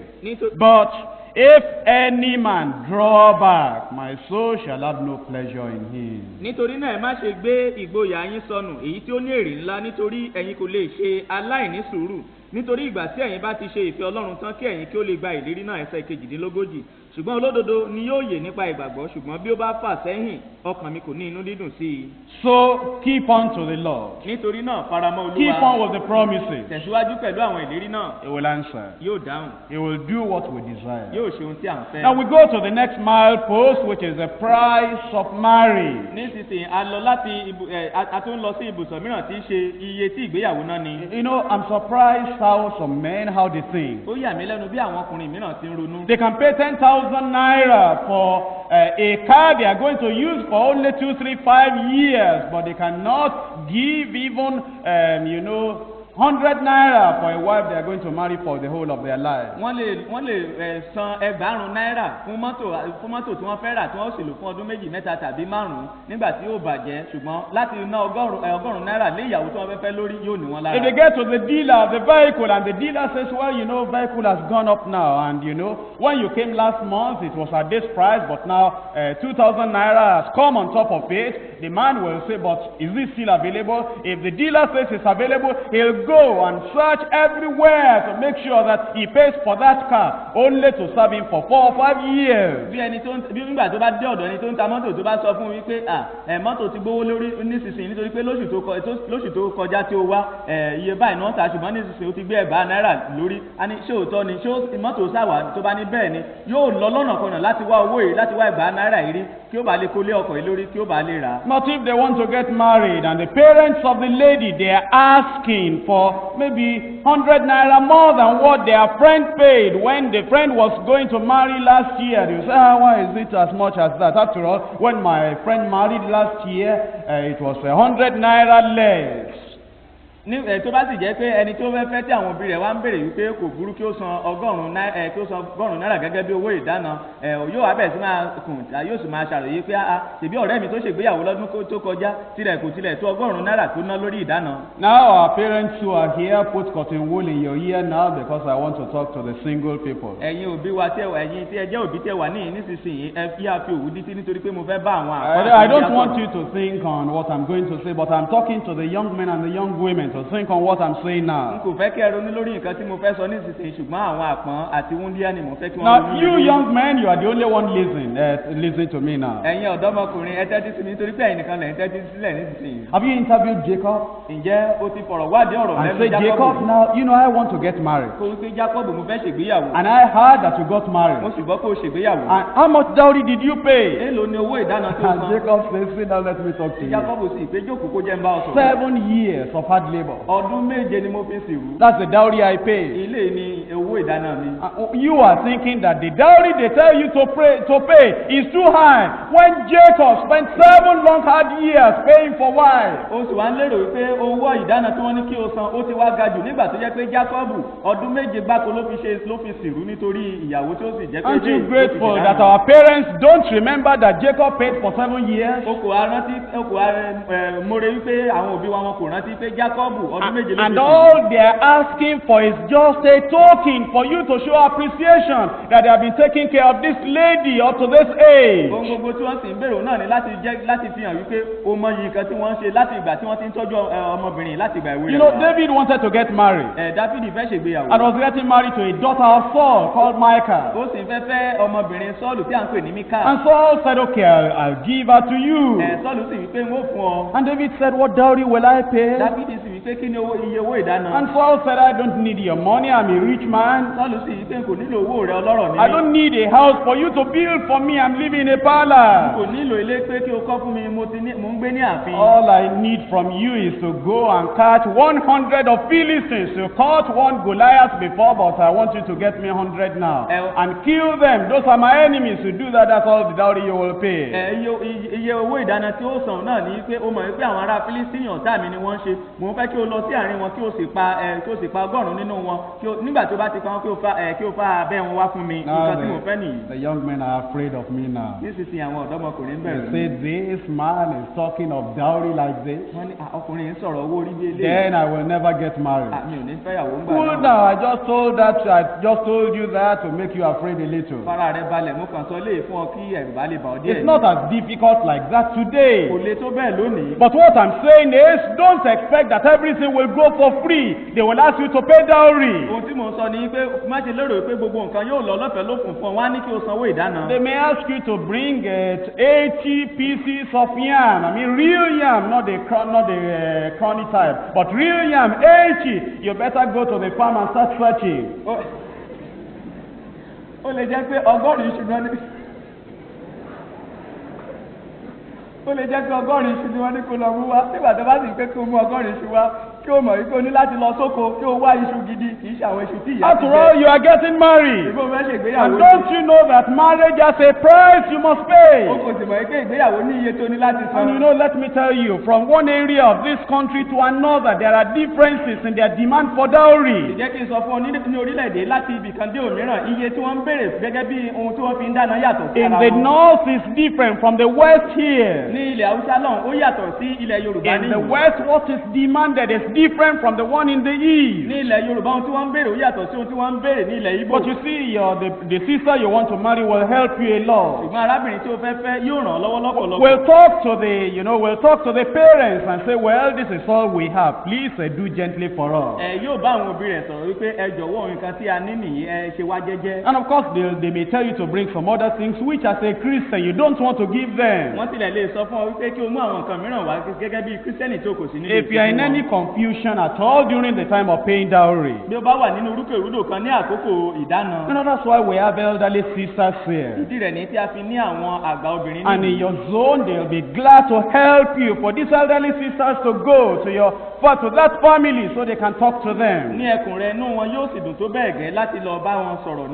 But if any man draw back, my soul shall have no pleasure in him. nítorí náà ẹ má ṣe gbé ìgboyà yín sọnù èyí tí ó ní èrè ńlá, nítorí ẹ̀yin kò lè ṣe aláìní sùúrù. nítorí ìgbà tí ẹ̀yin bá ti ṣe ìfẹ́ Ọlọ́run tán kí ẹ̀yin kí ó lè gba ìlérí náà. ẹsẹ̀ 42. ṣùgbọ́n olódodo ni yóò yè nípa ìgbàgbọ́, ṣùgbọ́n bí ó bá fà sẹ́yìn ọkàn mi kò ní inú dídùn sí i. So keep on to the Lord. nítorí náà faramọ́ Olúwa. Keep on with the promises. tẹ̀síwájú pẹ̀lú àwọn ìlérí náà. He will answer. yóò dáhùn. He will do what we desire. yóò ṣe ohun tí à ń fẹ́. Now we go to the next milepost, which is the price of marriage. nísinsìnyí a lọ láti a tún lọ sí ibùsọ̀ mìíràn tí í ṣe iye tí ìgbéyàwó náà ni. You know, I'm surprised how some men, how they think. ó yà mí lẹ́nu bí àwọn ọkùnrin mìíràn ti ń ronú. They can pay 10,000 naira for a car they are going to use for only 2, 3, 5 years, but they cannot give even, 100 naira for a wife they are going to marry for the whole of their life. wọ́n lè san ẹgbàárùn náírà fún mọ́tò tí wọ́n fẹ́ rà tí wọ́n sì lò fún ọdún méjì mẹ́ta tàbí márùn-ún nígbà tí yóò bàjẹ́ ṣùgbọ́n láti ná ọgọ́rùn-ún náírà lé ìyàwó tí wọ́n fẹ́ lórí yóò ní wọn lára. If they get to the dealer of the vehicle and the dealer says, well, you know, vehicle has gone up now, and you know, when you came last month it was at this price, but now 2,000 naira has come on top of it, the man will say, but is this still available? If the dealer says it's available, he'll go and search everywhere to make sure that he pays for that car, only to serve him for 4 or 5 years. bí nígbà tó bá dé ọ̀dọ̀ ẹni tó ń ta mọ́tò tó bá sọ fún wípé mọ́tò ti gbówó lórí nísinsìnyí nítorí pé lóṣù tó kọjá tí ó wá iye báyìí náà ta ṣùgbọ́n nísinsìnyí ó ti gbé ẹ̀bá náírà lórí a ní ṣé òótọ́ ni ṣé mọ́tò sáwà tó bá ní bẹ́ẹ̀ ni yóò lọ lọ́nà kan láti wá owó yìí láti wá ẹ̀bá náírà yìí rí kí ó bá lè kólé ọkọ̀ yìí lórí kí ó bá lè rà. Not if they want to get married and the parents of the lady, they are asking for maybe 100 naira more than what their friend paid when the friend was going to marry last year. They say, why is it as much as that? After all, when my friend married last year, it was 100 naira less. tó bá sì jẹ́ pé ẹni tó fẹ́ tí àwọn òbí rẹ̀ wá ń béèrè wípé kò burú kí ó san ọgọ́rùn-ún náírà gẹ́gẹ́ bí owó ìdáná yóò wá bẹ̀rẹ̀ sí máa kùn yóò sì máa ṣàròyé pé ṣèbí ọ̀rẹ́ mi tó ṣègbéyàwó lọ́dún tó kọjá tirẹ̀ kò tilẹ̀ tó ọgọ́rùn-ún náírà tó ná lórí ìdáná. Now our parents who are here put cotton wool in your ear now because I want to talk to the single people. ẹ̀yin òbí wa ẹ̀yin tí ẹ jẹ́ òbí tẹ́ wà níyìn nísinsìnyí ẹ fi àfi òwú dítí nítorí pé mo fẹ́ bá àwọn àpá. I don't want you to think on what I'm going to say, but I'm talking to the young men and the young women to think on what I'm saying now. n kò fẹ́ kí ẹ ronú lórí nǹkan tí mo fẹ́ sọ nísinsìnyí ṣùgbọ́n àwọn àpọ́n àti wúndíá ni mo fẹ́ kí wọ́n ronú lórí. Now you young men, you are the only one listening to me now. ẹ̀yin ọ̀dọ́mọkùnrin ẹ tẹ́tí sí mi nítorí pé ẹ̀yin nìkan lẹ̀ ń tẹ́tí sílẹ̀ nísinsìnyí. Have you interviewed Jacob? ǹjẹ́ o ti fọ̀rọ̀ wádìí ọ̀rọ̀ lẹ́nu Jacob? Now you know I want to get married. kò wípé Jacob mo fẹ́ ṣègbéyàwó. And I heard that you got married. mo sì gbọ́ pé o ṣègbéyàwó. And how much dowry did you pay? èló ni owó ìdáná tó san? And Jacob says, sit down, let me talk to you. Jacob sì pé jókòó kó jẹ́ ń bá ọ sọ̀rọ̀. 7 years of hard labor. ọdún méje ni mo fi sìrú. That's the dowry I pay. ilé ni owó ìdáná mi. You are thinking that the dowry they tell you to pay is too high when Jacob spent 7 long hard years paying for wife. o sì wá ń lérò wípé owó ìdáná tí wọ́n ní kí o san ó ti wá ga jù nígbà tó jẹ́ pé Jacob ọdún méje gbáko ló fi sìrú nítorí ìyàwó tí ó sì jẹ́ pé. Aren't you grateful that our parents don't remember that Jacob paid for 7 years? mo rẹ wípé àwọn òbí wa wọn kò rántí pé Jacob ọdún méje ló fi sìrú. And all they are asking for is just a token for you to show appreciation that they have been taking care of this lady up to this age. ohun gbogbo tí wọ́n sì ń bèrè náà ni láti fi hàn wípé o mọ iye nǹkan tí wọ́n ń ṣe láti ìgbà tí wọ́n ti ń tọ́jú ọmọbìnrin láti ìgbà ìwé rẹ̀. You know, David wanted to get married. Dáfídì fẹ́ ṣègbéyàwó. And was getting married to a daughter of Saul called Michal. ó sì fẹ́ fẹ́ ọmọbìnrin Sọ́ọ̀lù tí à ń pè ní Míkà. And Saul said, okay, I'll give her to you. Sọ́ọ̀lù sì wípé ń ó fún ọ. And David said, what dowry will I pay? Dáfídì sì wípé kí ni iye owó ìdáná. And Saul said, I don't need your money, I'm a rich man. Sọ́ọ̀lù sì wípé kò nílò owó rẹ ọlọ́rọ̀ ní. I don't need a house for you to build for me, I'm living in a palace. kò nílò ilé pé kí o kọ́ fún mi mo ń gbé ní ààfin. All I need from you is to go and catch 100 of Philistines. You caught 1 Goliath before, but I want you to get me 100 now. And kill them. Those are my enemies. You do that, that's all the dowry you will pay. Iye owó ìdáná tí ó san náà ní pé o mọ̀ pé àwọn ará Philistine ọ̀tá mi ni wọ́n ṣe. Mo fẹ́ kí o lọ sí àárín wọn kí o sì pa ọgọ́rùn-ún nínú wọn. Nígbà tó bá ti pa wọn kí o fa abẹ́ wọn wá fún mi. Nǹkan tí mo fẹ́ nìyí. The young men are afraid of me now. Nísinsìnyí àwọn ọ̀dọ́mọkùnrin bẹ̀rẹ̀. They say this man is talking of dowry like this. Wọ́n ní ọkùnrin sọ̀rọ̀ owó orí bí eléyìí. Then I will never get married. Mi ò ní fẹ́yàwó ń gbà náà. Well, now I just told you that to make you afraid a little. Fara rẹ balẹ̀ mo kàn sọ léè fún ọ kí ẹ̀rù bá lè bà ọ́ díẹ̀. It's not as difficult like that today. Kò le tó bẹ́ẹ̀ lónìí. But what I'm saying is, don't expect that everything will go for free. They will ask you to pay dowry. Ohun tí mo sọ ni pé má ṣe lérò pé gbogbo nǹkan yóò lọ lọ́fẹ̀ẹ́ lófun fún ọ wá ní kí o sanwó ìdáná. They may ask you to bring 80 pieces of yam. I mean real yam, not the crony type, but real yam, 80. You better go to the farm and start searching. Ó lè jẹ́ pé ọgọ́rin iṣu náà ní. Ó lè jẹ́ pé ọgọ́rin iṣu ni wọ́n ní kó lọ mú wá. Nígbà tó bá sì pé kó mú ọgọ́rin iṣu wá, kí o mọ̀ wípé o ní láti lọ sóko kí o wá iṣu gidi kì í ṣe àwọn iṣu tí ìyá ti After all, jẹ. you are getting married. Ìgbó fẹ́ ṣe And ìgbéyàwó don't you know that marriage has a price you must pay? o kò sì mọ̀ wípé ìgbéyàwó ní iye tó ní láti san. And you know, let me tell you, from one area of this country to another, there are differences in their demand for dowry. Ìjẹ́ kí n sọ fún ọ ní orílẹ̀-èdè láti ibì kan dé òmíràn iye tí wọ́n ń béèrè gẹ́gẹ́ bí ohun tí wọ́n fi ń dáná yàtọ̀ sí In ara the wọn. north is different from the west here. Ní ilẹ̀ Haúsá náà ó yàtọ̀ sí ilẹ̀ Yorùbá In the níyì. west, what is demanded is different from the one in the east. Ní ilẹ̀ Yorùbá ohun tí wọ́n ń béèrè ó yàtọ̀ sí ohun tí wọ́n ń béèrè ní ilẹ̀ Ìgbò. But you see, the sister you want to marry will help you a lot. Ṣùgbọ́n arábìnrin tí o fẹ́ fẹ́ yóò ràn ọ́ lọ́wọ́ lọ́pọ̀lọpọ̀. We'll talk to the parents and say, well, this is all we have. Please do gently for us. Yóò bá àwọn òbí rẹ̀ sọ̀rọ̀ wípé ẹ jọ̀wọ́ nǹkan tí a ní nìyí ẹ ṣe wá jẹ́jẹ́. And of course, they may tell you to bring some other things which, as a Christian, you don't want to give them. Wọ́n tilẹ̀ lè sọ fún ọ wípé kí o mú àwọn nǹkan mìíràn wá gẹ́gẹ́ bí Kírísítẹ́nì tó kò sí nínú If you are in any confusion at all during the time of paying dowry, bí o bá wà nínú rúkèrúdò kan ní àkókò ìdáná. you know, that's why we have elderly sisters here. Ìdí rẹ̀ ní tí a fi ní àwọn àgbà obìnrin And in nínú. your zone, they'll be glad to help you for these elderly sisters to go to that family so they can talk to them. Ní ẹkùn rẹ̀ inú wọn yóò sì dùn tó bẹ́ẹ̀ gẹ́ láti lọ bá wọn sọ̀rọ̀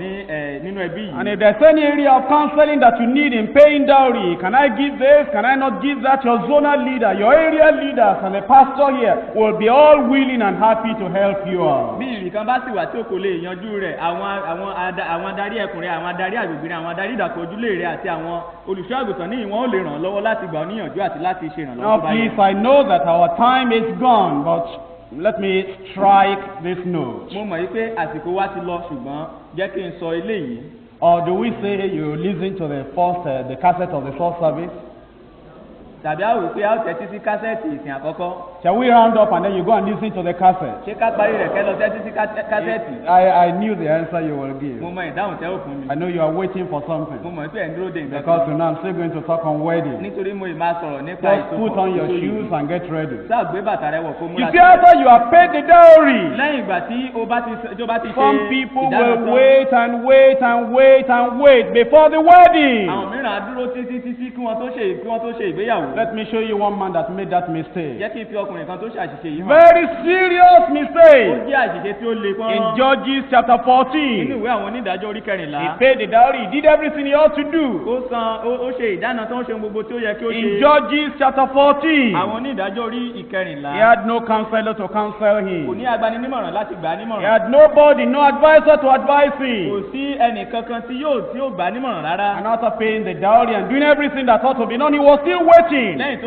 nínú ẹbí yìí. And if there's any area of counseling that you need in paying dowry, can I give this? Can I not give that? Your zonal leader, your area leaders, and the pastor here will be all willing and happy to help you out. Bí ìrì kan bá sì wà tí o kò lè yanjú rẹ̀ àwọn adarí ẹkùn rẹ̀ àwọn adarí àgbègbè rẹ̀ àwọn adarí ìdàpọ̀ ojúlé rẹ̀ àti àwọn olùṣọ́ àgùntàn ní ìwọ̀n ó lè ràn ọ́ lọ́wọ́ láti gbà ọ́ níyànjú àti láti ṣe Now ìrànlọ́wọ́ please, báyìí. I know that our time is gone, but let me strike this note. Mo mọ̀ wípé àsìkò wa ti lọ ṣùgbọ́n jẹ́ kí n sọ eléyìí. Or do we say you listen to the cassette of the first service? Tàbí a wò pé a ó tẹ́tí sí kásẹ̀tì ìsìn àkọ́kọ́. Shall we round up and then you go and listen to the cassette? Ṣé ká parí rẹ̀ kẹ́ lọ tẹ́tí sí kásẹ̀tì? I knew the answer you will Mo give. mọ ìdáhùn tẹ́ ò fún mi. I know you are waiting for Mo something. mọ̀ pé ẹ̀ ń dúró de nǹkan Because kan. you know I'm still going to talk on wedding. Nítorí mo ì máa sọ̀rọ̀ nípa Just put on your shoes and get ready. Sáà gbé bàtà rẹ wọ̀ kó You múra see, after you have paid the dowry, Lẹ́yìn ìgbà tí o bá ti ṣe some people ìdáná will tán, wait and wait and wait and wait before the wedding. àwọn mìíràn á dúró títí kí wọ́n tó ṣe ìgbéyàwó. Let me show you one man that made that mistake. Jẹ́ kí n fi ọkùnrin kan tó ṣàṣìṣe yìí hàn. Very serious Ó mistake. jẹ́ àṣìṣe tí ó le In pọ́n. Judges chapter Nínú 14, ìwé àwọn onídàájọ́ orí he kẹrìnlá. paid the dowry, he did everything he ought to do. Ó ṣe ìdáná tó ń ṣe gbogbo tí ó yẹ kí ó In ṣe. Judges chapter 14, Àwọn onídàájọ́ orí ìkẹrìnlá. he had no counselor to counsel Kò him. ní agbaninímọ̀ràn láti gbà á He nímọ̀ràn. had nobody, no advisor to advise Kò him. sí ẹnì kankan tí yóò gbà á nímọ̀ràn rárá. And after paying the dowry and doing everything that ought to be done, he was still waiting. Lẹ́yìn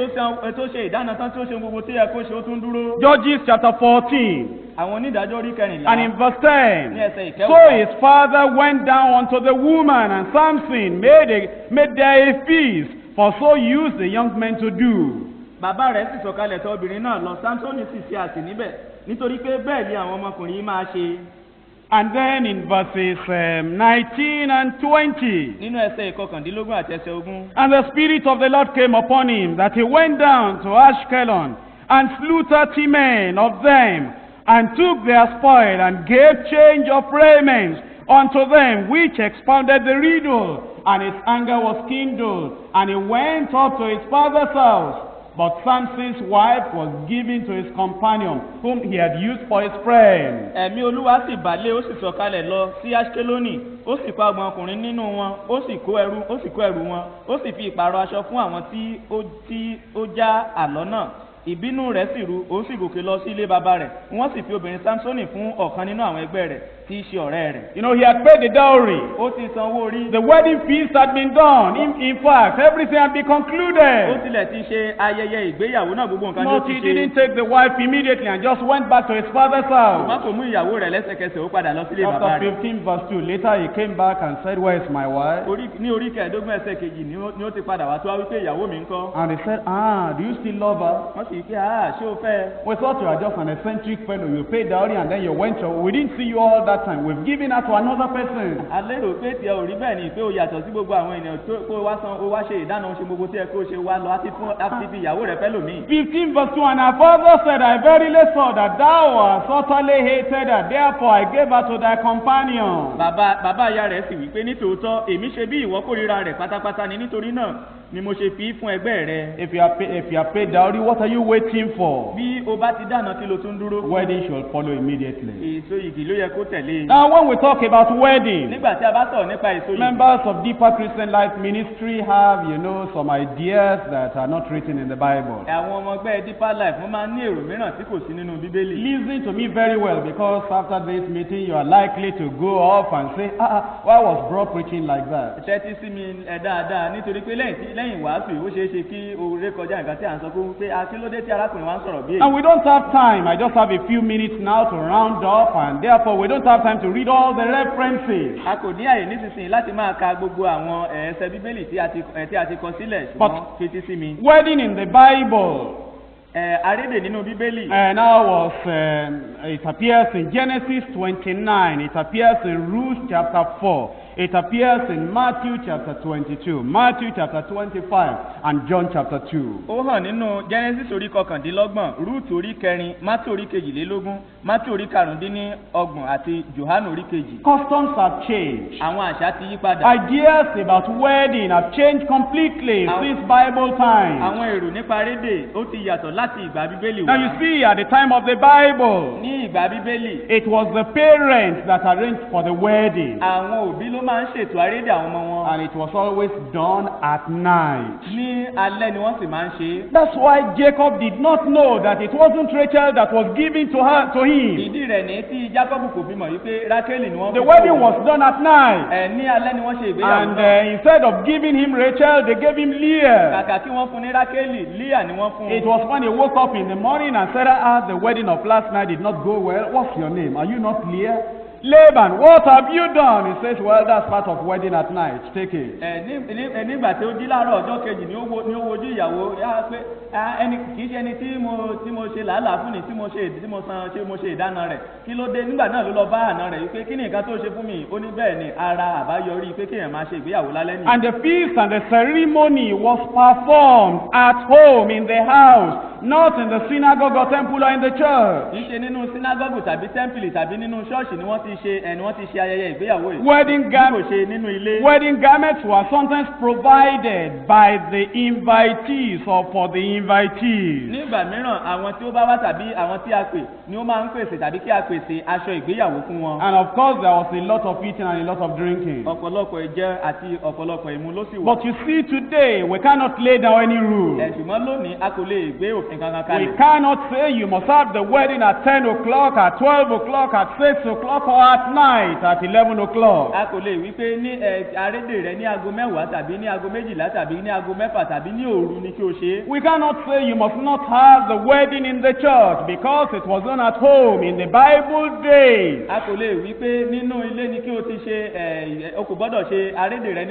tó ṣe ìdáná tán tí ó ṣe gbogbo tí ó yẹ kó ṣe ó tún dúró. Judges chapter 14 Àwọn onídàájọ́ orí kẹrìnlá. and in verse 10. Ní ẹsẹ̀ So ìkẹwàá. his father went down unto the woman, and Samson made there a feast, for so used the young men to do. Bàbá rẹ̀ sì sọ̀kalẹ̀ tọ̀ obìnrin náà lọ, Sámsónì sì ṣe àsè níbẹ̀, nítorí pé bẹ́ẹ̀ ni àwọn ọmọkùnrin yìí máa ṣe. And then in verses 19 and 20, Nínú ẹsẹ̀ ìkọkàndínlógún àti ẹsẹ̀ ogún. and the Spirit of the Lord came upon him, that he went down to Ashkelon, and slew 30 men of them, and took their spoil, and gave change of raiment unto them, which expounded the riddle. And his anger was kindled, and he went up to his father's house. But Samson's wife was given to his companion, whom he had used for his friend. Ẹ̀mí Olúwa sì bà lé, ó sì sọ̀kalẹ̀ lọ sí Ashkeloni, ó sì pa ọgbọ̀n ọkùnrin nínú wọn, ó sì kó ẹrù wọn, ó sì fi ìpààrọ̀ aṣọ fún àwọn tí ó já àlọ́ náà. Ìbínú rẹ̀ sì ru, ó sì gòkè lọ sí ilé bàbá rẹ̀. Wọ́n sì fi obìnrin Sámsónì fún ọ̀kan nínú àwọn ẹgbẹ́ rẹ̀ tí í ṣe ọ̀rẹ́ rẹ̀. You know, he had paid the dowry. Ó ti san owó orí. The wedding feast had been done. In fact, everything had been Ó concluded. tilẹ̀ ti ṣe ayẹyẹ ìgbéyàwó náà, gbogbo nǹkan ló But ti he ṣe. didn't take the wife immediately and just went back to his father's Ṣùgbọ́n house. kò mú ìyàwó rẹ̀ lẹ́sẹ̀kẹsẹ̀, ó padà lọ sílé bàbá After rẹ̀. 15 verse 2, later he came back and said, where is my wife? Ní orí kẹẹ̀ẹ́dógún ẹsẹ̀ kejì ni ó ti padà wá tó wá wípé ìyàwó mi ń kọ́. And he said, do you still love her? Wọ́n sì pé ṣé o fẹ́? We thought you were just an eccentric fellow. You paid dowry and then you went your. We didn't see you all that time. We've given her to another person. A lérò pé tiẹ̀ ò rí bẹ́ẹ̀ ni pé o yàtọ̀ sí gbogbo àwọn ènìyàn tó wá ṣe ìdáná ṣe gbogbo tí ẹ kó ṣe wá lọ àti fi ìyàwó rẹ̀ fẹ́ lòmíì. 15 verse 2, and her father said, I verily saw that thou hast utterly hated her. Therefore I gave her to thy companion. Bàbá ìyá rẹ̀ sì wí pé nítòótọ́ èmi ṣe bí ìwọ kórìíra rẹ̀ pátápátá ni, nítorí náà ni mo ṣe fi fún ẹgbẹ́ rẹ. If you have paid dowry, what are you waiting for? Bí o bá ti dáná kí ló tún dúró. Wedding should follow immediately. Èso igi ló yẹ kó tẹ̀lé. Now, when we talk about wedding, Nígbà tí a bá sọ̀rọ̀ nípa èso igi. members of Deeper Christian Life Ministry have, some ideas that are not written in the Bible. Àwọn ọmọ ẹgbẹ́ Deeper Life wọ́n máa ń ní èrò mìíràn tí kò sí nínú Bíbélì. Listen to me very well, because after this meeting you are likely to go off and say, why was bro preaching like that? Tẹ́tí sí mi dáadáa nítorí pé lẹ́yìn wàásù yìí ó ṣeé ṣe kí oore kọjá nǹkan tí à ń sọ pé akílódé tí arákùnrin wa ń sọ̀rọ̀ bí èyí. And we don't have time. I just have a few minutes now to round up, and therefore we don't have time to read all the references. A kò ní àyè nísinsìnyí láti máa ka gbogbo àwọn ẹsẹ̀ Bíbélì tí a ti kọ sílẹ̀ ṣùgbọ́n fetí sí mi. Wedding in the Bible. Arédè nínú Bíbélì. Now it appears in Genesis 29. It appears in Ruth chapter 4. It appears in Matthew chapter 22, Matthew chapter 25, and John chapter 2. Ó hàn nínú Genesis orí kọkàndínlọ́gbọ̀n, Ruth orí kẹrin, Matthew orí kejìlélógún, Matthew orí karùndínlọ́gbọ̀n àti Johannu orí kejì. Customs have changed. Àwọn àṣà ti yí padà. Ideas about wedding have changed completely since Bible times. Àwọn èrò nípa arédè ó ti yàtọ̀ láti ìgbà Bíbélì wá. Now you see, at the time of the Bible, Ní ìgbà Bíbélì, it was the parents that arranged for the wedding. àwọn òbí ló máa ń ṣètò arédè àwọn ọmọ wọn. And it was always done at night. Ní alẹ́ ni wọ́n sì máa ń ṣe. That's why Jacob did not know that it wasn't Rachel that was given to him. Ìdí rẹ̀ ní tí Jákọ́bù kò bímọ yìí pé Rákélì ni wọ́n The wedding was done at night. ní alẹ́ ni wọ́n ṣe ìgbéyàwó And náà. instead of giving him Rachel, they gave him Leah. Kàkà kí wọ́n fún ní Rákélì, Líà ni wọ́n fún. It was when he woke up in the morning and Sarah asked, the wedding of last night did not go well. What's your name? Are you not Leah? Laban, what have you done? He says, well, that's part of wedding at night. Take it. Nígbà tí ó jí láàárọ̀ ọjọ́ kejì ni ó wojú ìyàwó yá pé kì í ṣe ẹni tí mo ṣe làálàá fún ni tí mo ṣe ìdáná rẹ̀ kí ló dé nígbà náà ló lọ bá àná rẹ̀ wípé kí ni nǹkan tó ṣe fún mi ó ní bẹ́ẹ̀ ni ara àbáyọrí pé kéèyàn máa ṣe ìgbéyàwó lálẹ́ nìyí. And the feast and the ceremony was performed at home in the house, not in the synagogue or temple or in the church. Kì í ṣe nínú sínágọ́gù tàbí tẹ́ḿpìlì tàbí nínú ṣọ́ọ̀ṣì ni wọ́n ti ṣe ayẹyẹ ìgbéyàwó yìí. Wedding garments were sometimes provided by the invitees or for the invitees. Nígbà mìíràn àwọn tí ó bá wá tàbí àwọn tí a pè ni ó máa ń pèsè tàbí kí a pèsè aṣọ ìgbéyàwó fún wọn. And of course there was a lot of eating and a lot of drinking. Ọ̀pọ̀lọpọ̀ ìjẹ àti ọ̀pọ̀lọpọ̀ ìmu ló sì wà. But you see, today we cannot lay down any rules. Ṣùgbọ́n lónìí a kò lè gbé òfin kankan kalẹ̀. We cannot say you must have the wedding at 10 o'clock, at 12 o'clock, at 6 o'clock, or at night at 11 o'clock. A kò lè wí pé ní arédè rẹ ní aago mẹ́wàá tàbí ní aago méjìlá tàbí ní aago mẹ́fà tàbí ní òru ni kí o ṣe. We cannot say you must not have the wedding in the church because it was done at home in the Bible days. A kò lè wí pé nínú ilé ni kí o ti ṣe o kò gbọ́dọ̀ ṣe arédè rẹ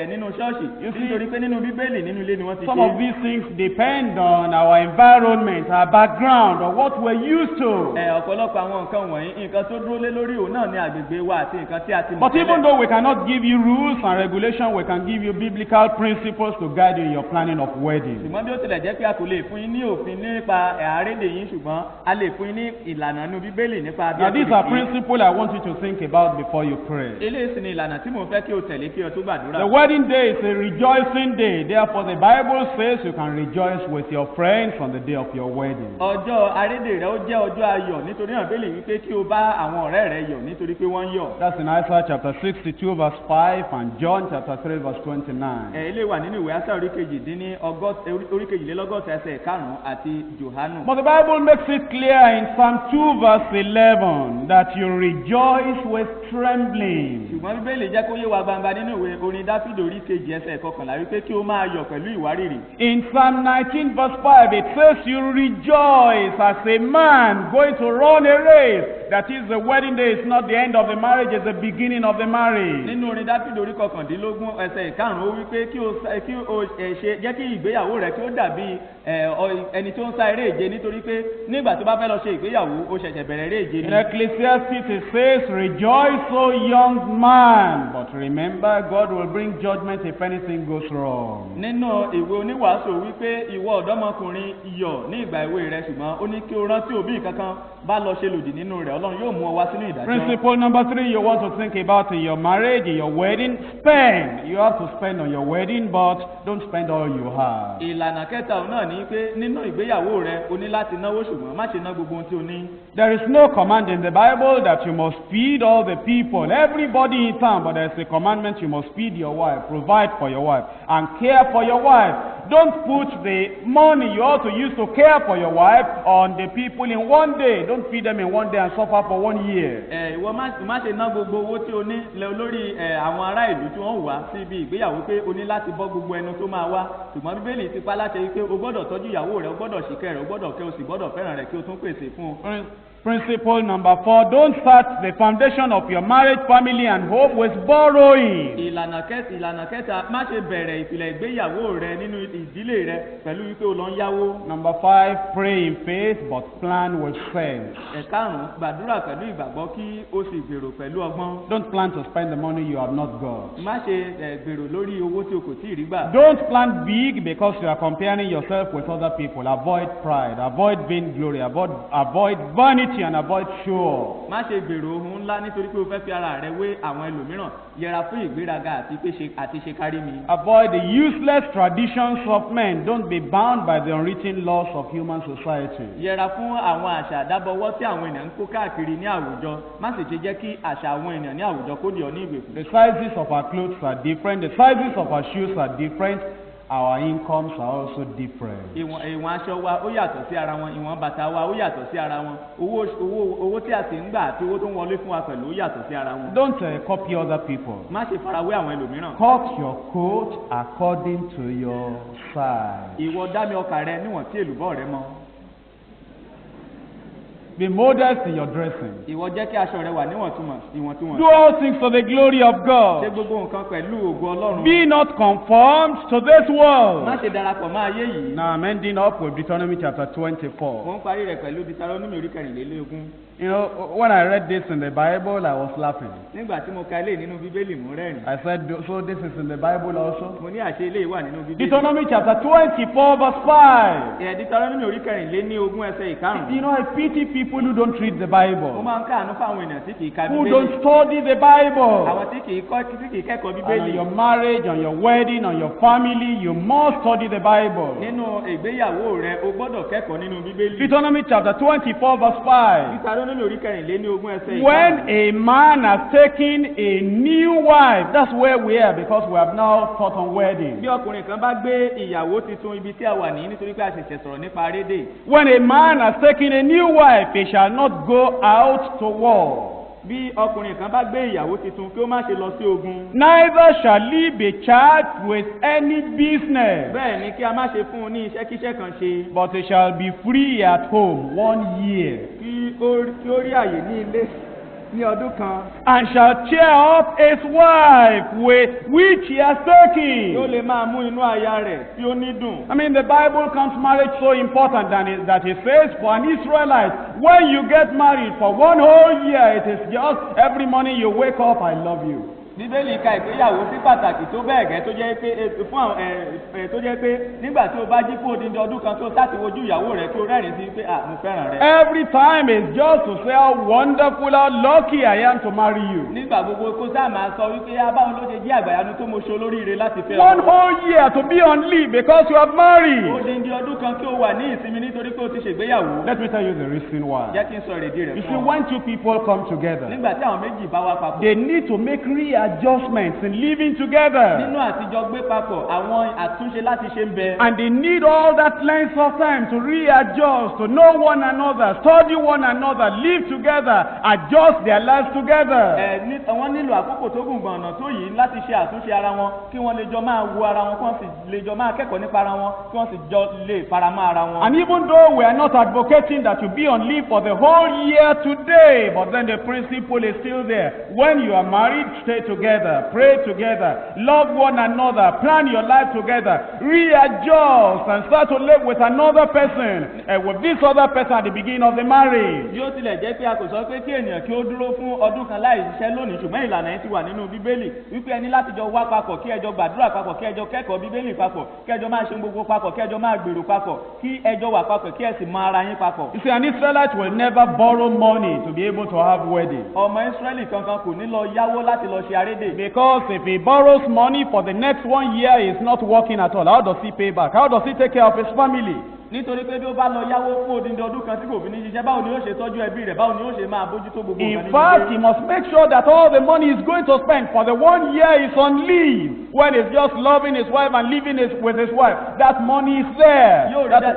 nínú ṣọ́ọ̀ṣì nítorí pé nínú Bíbélì nínú ilé ni wọ́n ti ṣe. Some of these things depend on our environment, our background, or what we're used to. Ọ̀pọ̀lọpọ̀ àwọn nǹkan wọ̀nyí nǹkan tó dúró lé lórí òun náà ní agbègbè wa àti nǹkan tí a ti mọ̀ tẹ́lẹ̀. But even though we cannot give you rules and regulations, we can give you biblical principles to guide you in your planning of wedding. Ṣùgbọ́n bí ó tilẹ̀ jẹ́ pé a kò lè fún yín ní òfin nípa àrédè yín ṣùgbọ́n a lè fún yín ní ìlànà inú Bíbélì nípa bí a ti lè ṣe. Now these are principles I want you to think about before you pray. Eléyìí sì ni ìlànà tí mò ń fẹ́ kí o tẹ̀lé kí o tó gbàdúrà. The wedding day is a rejoicing day. Therefore the Bible says you can rejoice with your friends on the day of your wedding. Ọjọ́ arédè rẹ ó jẹ́ ọjọ́ ayọ̀ nítorí náà Bíbélì wípé kí o bá àwọn ọ̀rẹ́ rẹ yọ̀ nítorí pé wọ́n yọ̀. That's in Isaiah chapter 62 verse 5 and John chapter 3 verse 29. Ilé wà nínú ìwé Ásà orí kejìlélọ́gọ́ta ẹsẹ̀ karùn-ún àti Jòhánù. But the Bible makes it clear in Psalm 2 verse 11 that you rejoice with trembling. Ṣùgbọ́n Bíbélì jẹ́ kó yé wa gbangba nínú ìwé orin Dáfídì orí kejì ẹsẹ̀ kọkànlá wípé kí o máa yọ̀ pẹ̀lú ìwárìrì. In Psalm 19 verse 5 it says you rejoice as a man going to run a race. That is, the wedding day is not the end of the marriage, it's the beginning of the marriage. Nínú orin Dáfídì orí kọkàndínlógún ẹsẹ̀ ìkarùn-ún ó wípé kí o ṣe jẹ́ kí ìgbéyàwó rẹ kí ó dàbí ẹni tó ń sá eré ìje nítorí pé nígbà tó bá fẹ́ lọ ṣe ìgbéyàwó ó ṣẹ̀ṣẹ̀ bẹ̀rẹ̀ eré ìje ni. In Ecclesiastes it says, rejoice, O young man, but remember God will bring judgment if anything goes wrong. Nínú ìwé oníwàásù wípé ìwọ ọ̀dọ́mọkùnrin yọ̀ ní ìgbà èwe rẹ ṣùgbọ́n ó ní kí o rántí òbí kankan bá lọ ṣe lòdì nínú rẹ̀ Ọlọ́run yóò mú ọ wá sínú ìdájọ́. Principle number 3 you want to think about in your marriage, in your wedding, spend. You have to spend on your wedding, but don't spend all you have. ìlànà kẹta òun náà ní pé nínú ìgbéyàwó rẹ o ní láti náwó ṣùgbọ́n má ṣe ná gbogbo ohun tí o ní. There is no command in the Bible that you must feed all the people, everybody in town, but there's a commandment you must feed your wife, provide for your wife, and care for your wife. Don't put the money you ought to use to care for your wife on the people in one day. Don't feed them in one day and suffer for 1 year. Ìwọ má ṣe ná gbogbo owó tí o ní lórí àwọn ará ìlú tí wọ́n wá sí ibi ìgbéyàwó pé o ní láti bọ́ gbogbo ẹnu tó máa wá. Ṣùgbọ́n Bíbélì ti pa láṣẹ wípé o gbọ́dọ̀ tọ́jú ìyàwó rẹ, o gbọ́dọ̀ ṣìkẹ́ rẹ, o gbọ́dọ̀ kẹ́, o sì gbọ́dọ̀ fẹ́ràn rẹ kí o tún pèsè fún un. Principle number 4, don't start the foundation of your marriage, family, and home with borrowing. Ìlànà kẹta, má ṣe bẹ̀rẹ̀ ìpìlẹ̀ ìgbéyàwó rẹ nínú ìdílé rẹ pẹ̀lú wípé o lọ ń yáwó. Number 5, pray in faith but plan with sense. Ẹ̀karùn-ún, gbàdúrà pẹ̀lú ìgbàgbọ́ kí o sì gbèrò pẹ̀lú ọgbọ́n. Don't plan to spend the money you have not got. Má ṣe gbèrò lórí owó tí o kò tíì rí gbà. Don't plan big because you are comparing yourself with other people. Avoid pride, avoid vainglory, avoid vanity, and avoid show. Má ṣe gbèrò ohun ńlá nítorí pé o fẹ́ fi ara rẹ wé àwọn ẹlòmíràn. Yẹra fún ìgbéraga àti ṣe kárí mi. Avoid the useless traditions of men. Don't be bound by the unwritten laws of human society. Yẹra fún àwọn àṣà àdábọwọ́ tí àwọn ènìyàn ń kó káàkiri ní àwùjọ. Má sì ṣe jẹ́ kí àṣà àwọn ènìyàn ní àwùjọ kó di ọ ní ìgbèkùn. The sizes of our clothes are different. The sizes of our shoes are different. Our incomes are also different. Ìwọ̀n aṣọ wa ó yàtọ̀ sí ara wọn, ìwọ̀n bàtà wa ó yàtọ̀ sí ara wọn, owó tí a sì ń gbà àti owó tó ń wọlé fún wa pẹ̀lú ó yàtọ̀ sí ara wọn. Don't copy other people. Má ṣe farawé àwọn ẹlòmíràn. Cut your coat according to your size. Ìwọ dá mi ọkà rẹ níwọ̀n tí èlùbọ́ rẹ mọ. Be modest in your dressing. Ìwọ jẹ́ kí aṣọ rẹ wà níwọ̀ntúnwọ̀n. Do all things for the glory of God. Ṣe gbogbo nǹkan pẹ̀lú ògo Ọlọ́run. Be not conformed to this world. Má ṣe darapọ̀ mọ́ ayé yìí. Now I'm ending up with Deuteronomy chapter 24. Mo ń parí rẹ̀ pẹ̀lú Deuteronomy orí 24. You know, when I read this in the Bible, I was laughing. Nígbà tí mo ka ilé nínú Bíbélì mo rẹ́rìn. I said, so this is in the Bible also? Mo ní àṣẹ ilé wà nínú Bíbélì. Deuteronomy chapter 24 verse 5. Deuteronomy orí 24 ẹsẹ̀ ìkarùn-ún. You know, I pity people who don't read the Bible. Mo máa ń káàánú fún àwọn ènìyàn tí kì í ka Bíbélì. Who don't study the Bible. Àwọn tí kì í kẹ́kọ̀ọ́ Bíbélì. On your marriage, on your wedding, on your family, you must study the Bible. Nínú ìgbéyàwó rẹ, o gbọ́dọ̀ kẹ́kọ̀ọ́ nínú Bíbélì. Deuteronomy chapter 24 verse 5. Deuteronomy orí 24 ẹsẹ̀ ìkarùn-ún. When a man has taken a new wife, that's where we are because we have now taught on wedding. Bí ọkùnrin kan bá gbé ìyàwó tuntun ibi tí a wà ní nítorí pé a ṣẹ̀ṣẹ̀ sọ̀rọ̀ nípa rédè. When a man has taken a new wife, he shall not go out to war. Bí ọkùnrin kan bá gbé ìyàwó tuntun kí ó má ṣe lọ sí ogun. Neither shall he be charged with any business. Bẹ́ẹ̀ ni kí a má ṣe fún un ní iṣẹ́kíṣẹ́ kan ṣe. But he shall be free at home 1 year. Kí ó rí àyè ní ilé ní ọdún kan. And shall cheer up his wife with which he has taken. Yóò lè máa mú inú aya rẹ̀ tí ó ní dùn. I mean, the Bible counts marriage so important that it says for an Israelite, when you get married for 1 whole year, it is just every morning you wake up, I love you. Bíbélì ka ìgbéyàwó sí pàtàkì tó bẹ́ẹ̀ gẹ́ tó jẹ́ pé fún àwọn tó jẹ́ pé nígbà tí o bá jí fún odindi ọdún kan tó sáti wojú ìyàwó rẹ̀ kí o rẹ́rìn sí pé mo fẹ́ràn rẹ. Every time is just to say how wonderful, how lucky I am to marry you. Nígbà gbogbo kó sáà máa sọ wípé abáwọn ló ṣe jí àgbàyanu tó mo ṣe olóríire láti fẹ́ ọ. 1 whole year to be on leave because you have married. Odindi ọdún kan kí o wà ní ìsinmi nítorí pé o ti ṣègbéyàwó. Let me tell you the reason why. Jẹ́ kí n sọ èrèdí rẹ̀ fún ọ. You see, when two people come together, nígbà tí àwọn méjì bá wá papọ̀, they need to make readjustments in living together. Nínú àtijọ́ gbé papọ̀, àwọn àtúnṣe láti ṣe ń bẹ. And they need all that length of time to readjust, to know one another, study one another, live together, adjust their lives together. Wọ́n nílò àkókò tó gùn gbọ̀nà tó yìí láti ṣe àtúnṣe ara wọn, kí wọ́n lè jọ máa wo ara wọn, kí wọ́n sì lè jọ máa kẹ́kọ̀ọ́ nípa ara wọn, kí wọ́n sì jọ lè faramọ́ ara wọn. And even though we are not advocating that you be on leave for the whole year today, but then the principle is still there. When you are married, stay together, pray together, love one another, plan your life together, readjust and start to live with another person, with this other person at the beginning of the marriage. Yóò tilẹ̀ jẹ́ pé a kò sọ pé kí ènìyàn kí ó dúró fún ọdún kan láì ṣiṣẹ́ lónìí, ṣùgbọ́n ìlànà yẹn ti wà nínú Bíbélì wípé ẹni láti jọ wá papọ̀, kí ẹjọ́ gbàdúrà papọ̀, kí ẹjọ́ kẹ́kọ̀ọ́ Bíbélì papọ̀, kí ẹjọ́ máa ṣe gbogbo papọ̀, kí ẹjọ́ máa gbèrò papọ̀, kí ẹjọ́ wà papọ̀, kí ẹ sì mọ ara yín papọ̀. You see, an Israelite will never borrow money to be able to have wedding. Ọmọ Ísírẹ́lì kankan kò ní lọ yáwó láti lọ ṣe arédè. Because if he borrows money for the next 1 year, he's not working at all. How does he pay back? How does he take care of his family? Nítorí pé bí ó bá lọ yáwó fún odindi ọdún kan tí kò fi ní ṣiṣẹ́, báwo ni ó ṣe tọ́jú ẹbí rẹ̀, báwo ni ó ṣe máa bójútó gbogbo nǹkan nínú ilé. In fact, he must make sure that all the money he's going to spend for the 1 year is on leave. When he's just loving his wife and living with his wife, that money is there.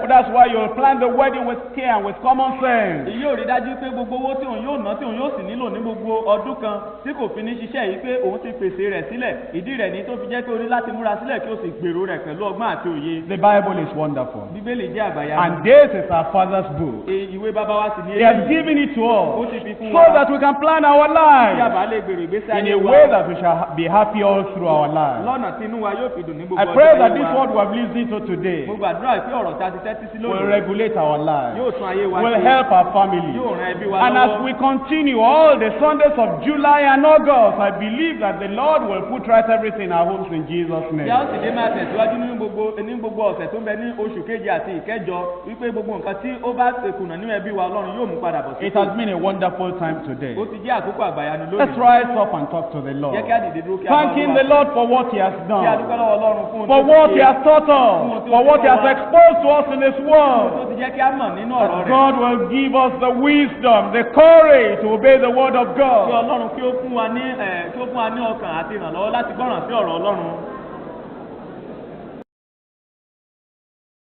That's why you'll plan the wedding with care and with common sense. Yóò rí dájú pé gbogbo owó tí òun yóò ná, tí òun yóò sì nílò ní gbogbo ọdún kan tí kò fi ní ṣiṣẹ́ yìí, pé òun ti pèsè rẹ̀ sílẹ̀. Ìdí rẹ̀ ní tó fi jẹ́ pé ó ní láti múra sílẹ̀ kí ó sì gbèrò rẹ̀ pẹ̀lú ọgbọ́n àti òye. The Bible is wonderful. Bíbélì jẹ́ àgbàyà. And this is our Father's book. Ìwé bàbá wa sì ní He has given it to us ó ti fi fún so wa. that we can plan our Kí lives a bá lè gbèrò ìgbésí in ayé a wa. way that we shall be happy all through our lives. Lọ́nà tí inú wa yóò fi dùn ní gbogbo I ọjọ́ pray that ayé this wa. word we have listened to today Mo gbàdúrà pé ọ̀rọ̀ tí a ti tẹ́tí sí will lónìí regulate our lives, yóò tún ayé wa will ṣe. help our family. Yóò ran ẹbí wa And as lọ́wọ́. we continue all the Sundays of July and August, I believe that the Lord will put right everything in our homes in Jesus' name. Bí a ó sì dé máa tẹ̀síwájú ní gbogbo ọ̀sẹ̀ tó ń bẹ ní oṣù keje àti ìkẹjọ wípé gbogbo nǹkan tí ó bá kùnà nínú ẹbí wa Ọlọ́run yóò mú padà bọ̀ sí. It has been a wonderful time today. Ó ti jẹ́ àkókò àgbàyanu Let's lónìí. rise up and talk to the Lord. Jẹ́ kí á dìde dúró kí a máa Thanking the Lord for what He has Kí a done, dúpẹ́ lọ́wọ́ Ọlọ́run fún ohun for tó what ti He ṣe. has taught us, for what He has exposed to us in His Tó Word. ti jẹ́ kí á mọ̀ nínú ọ̀rọ̀ That rẹ̀. God will give us the wisdom, the courage to obey the Word of Kí God. Ọlọ́run kí ó fún wa ní ọkàn àti ìrànlọ́wọ́ láti gbọ́ràn sí ọ̀rọ̀ Ọlọ́run.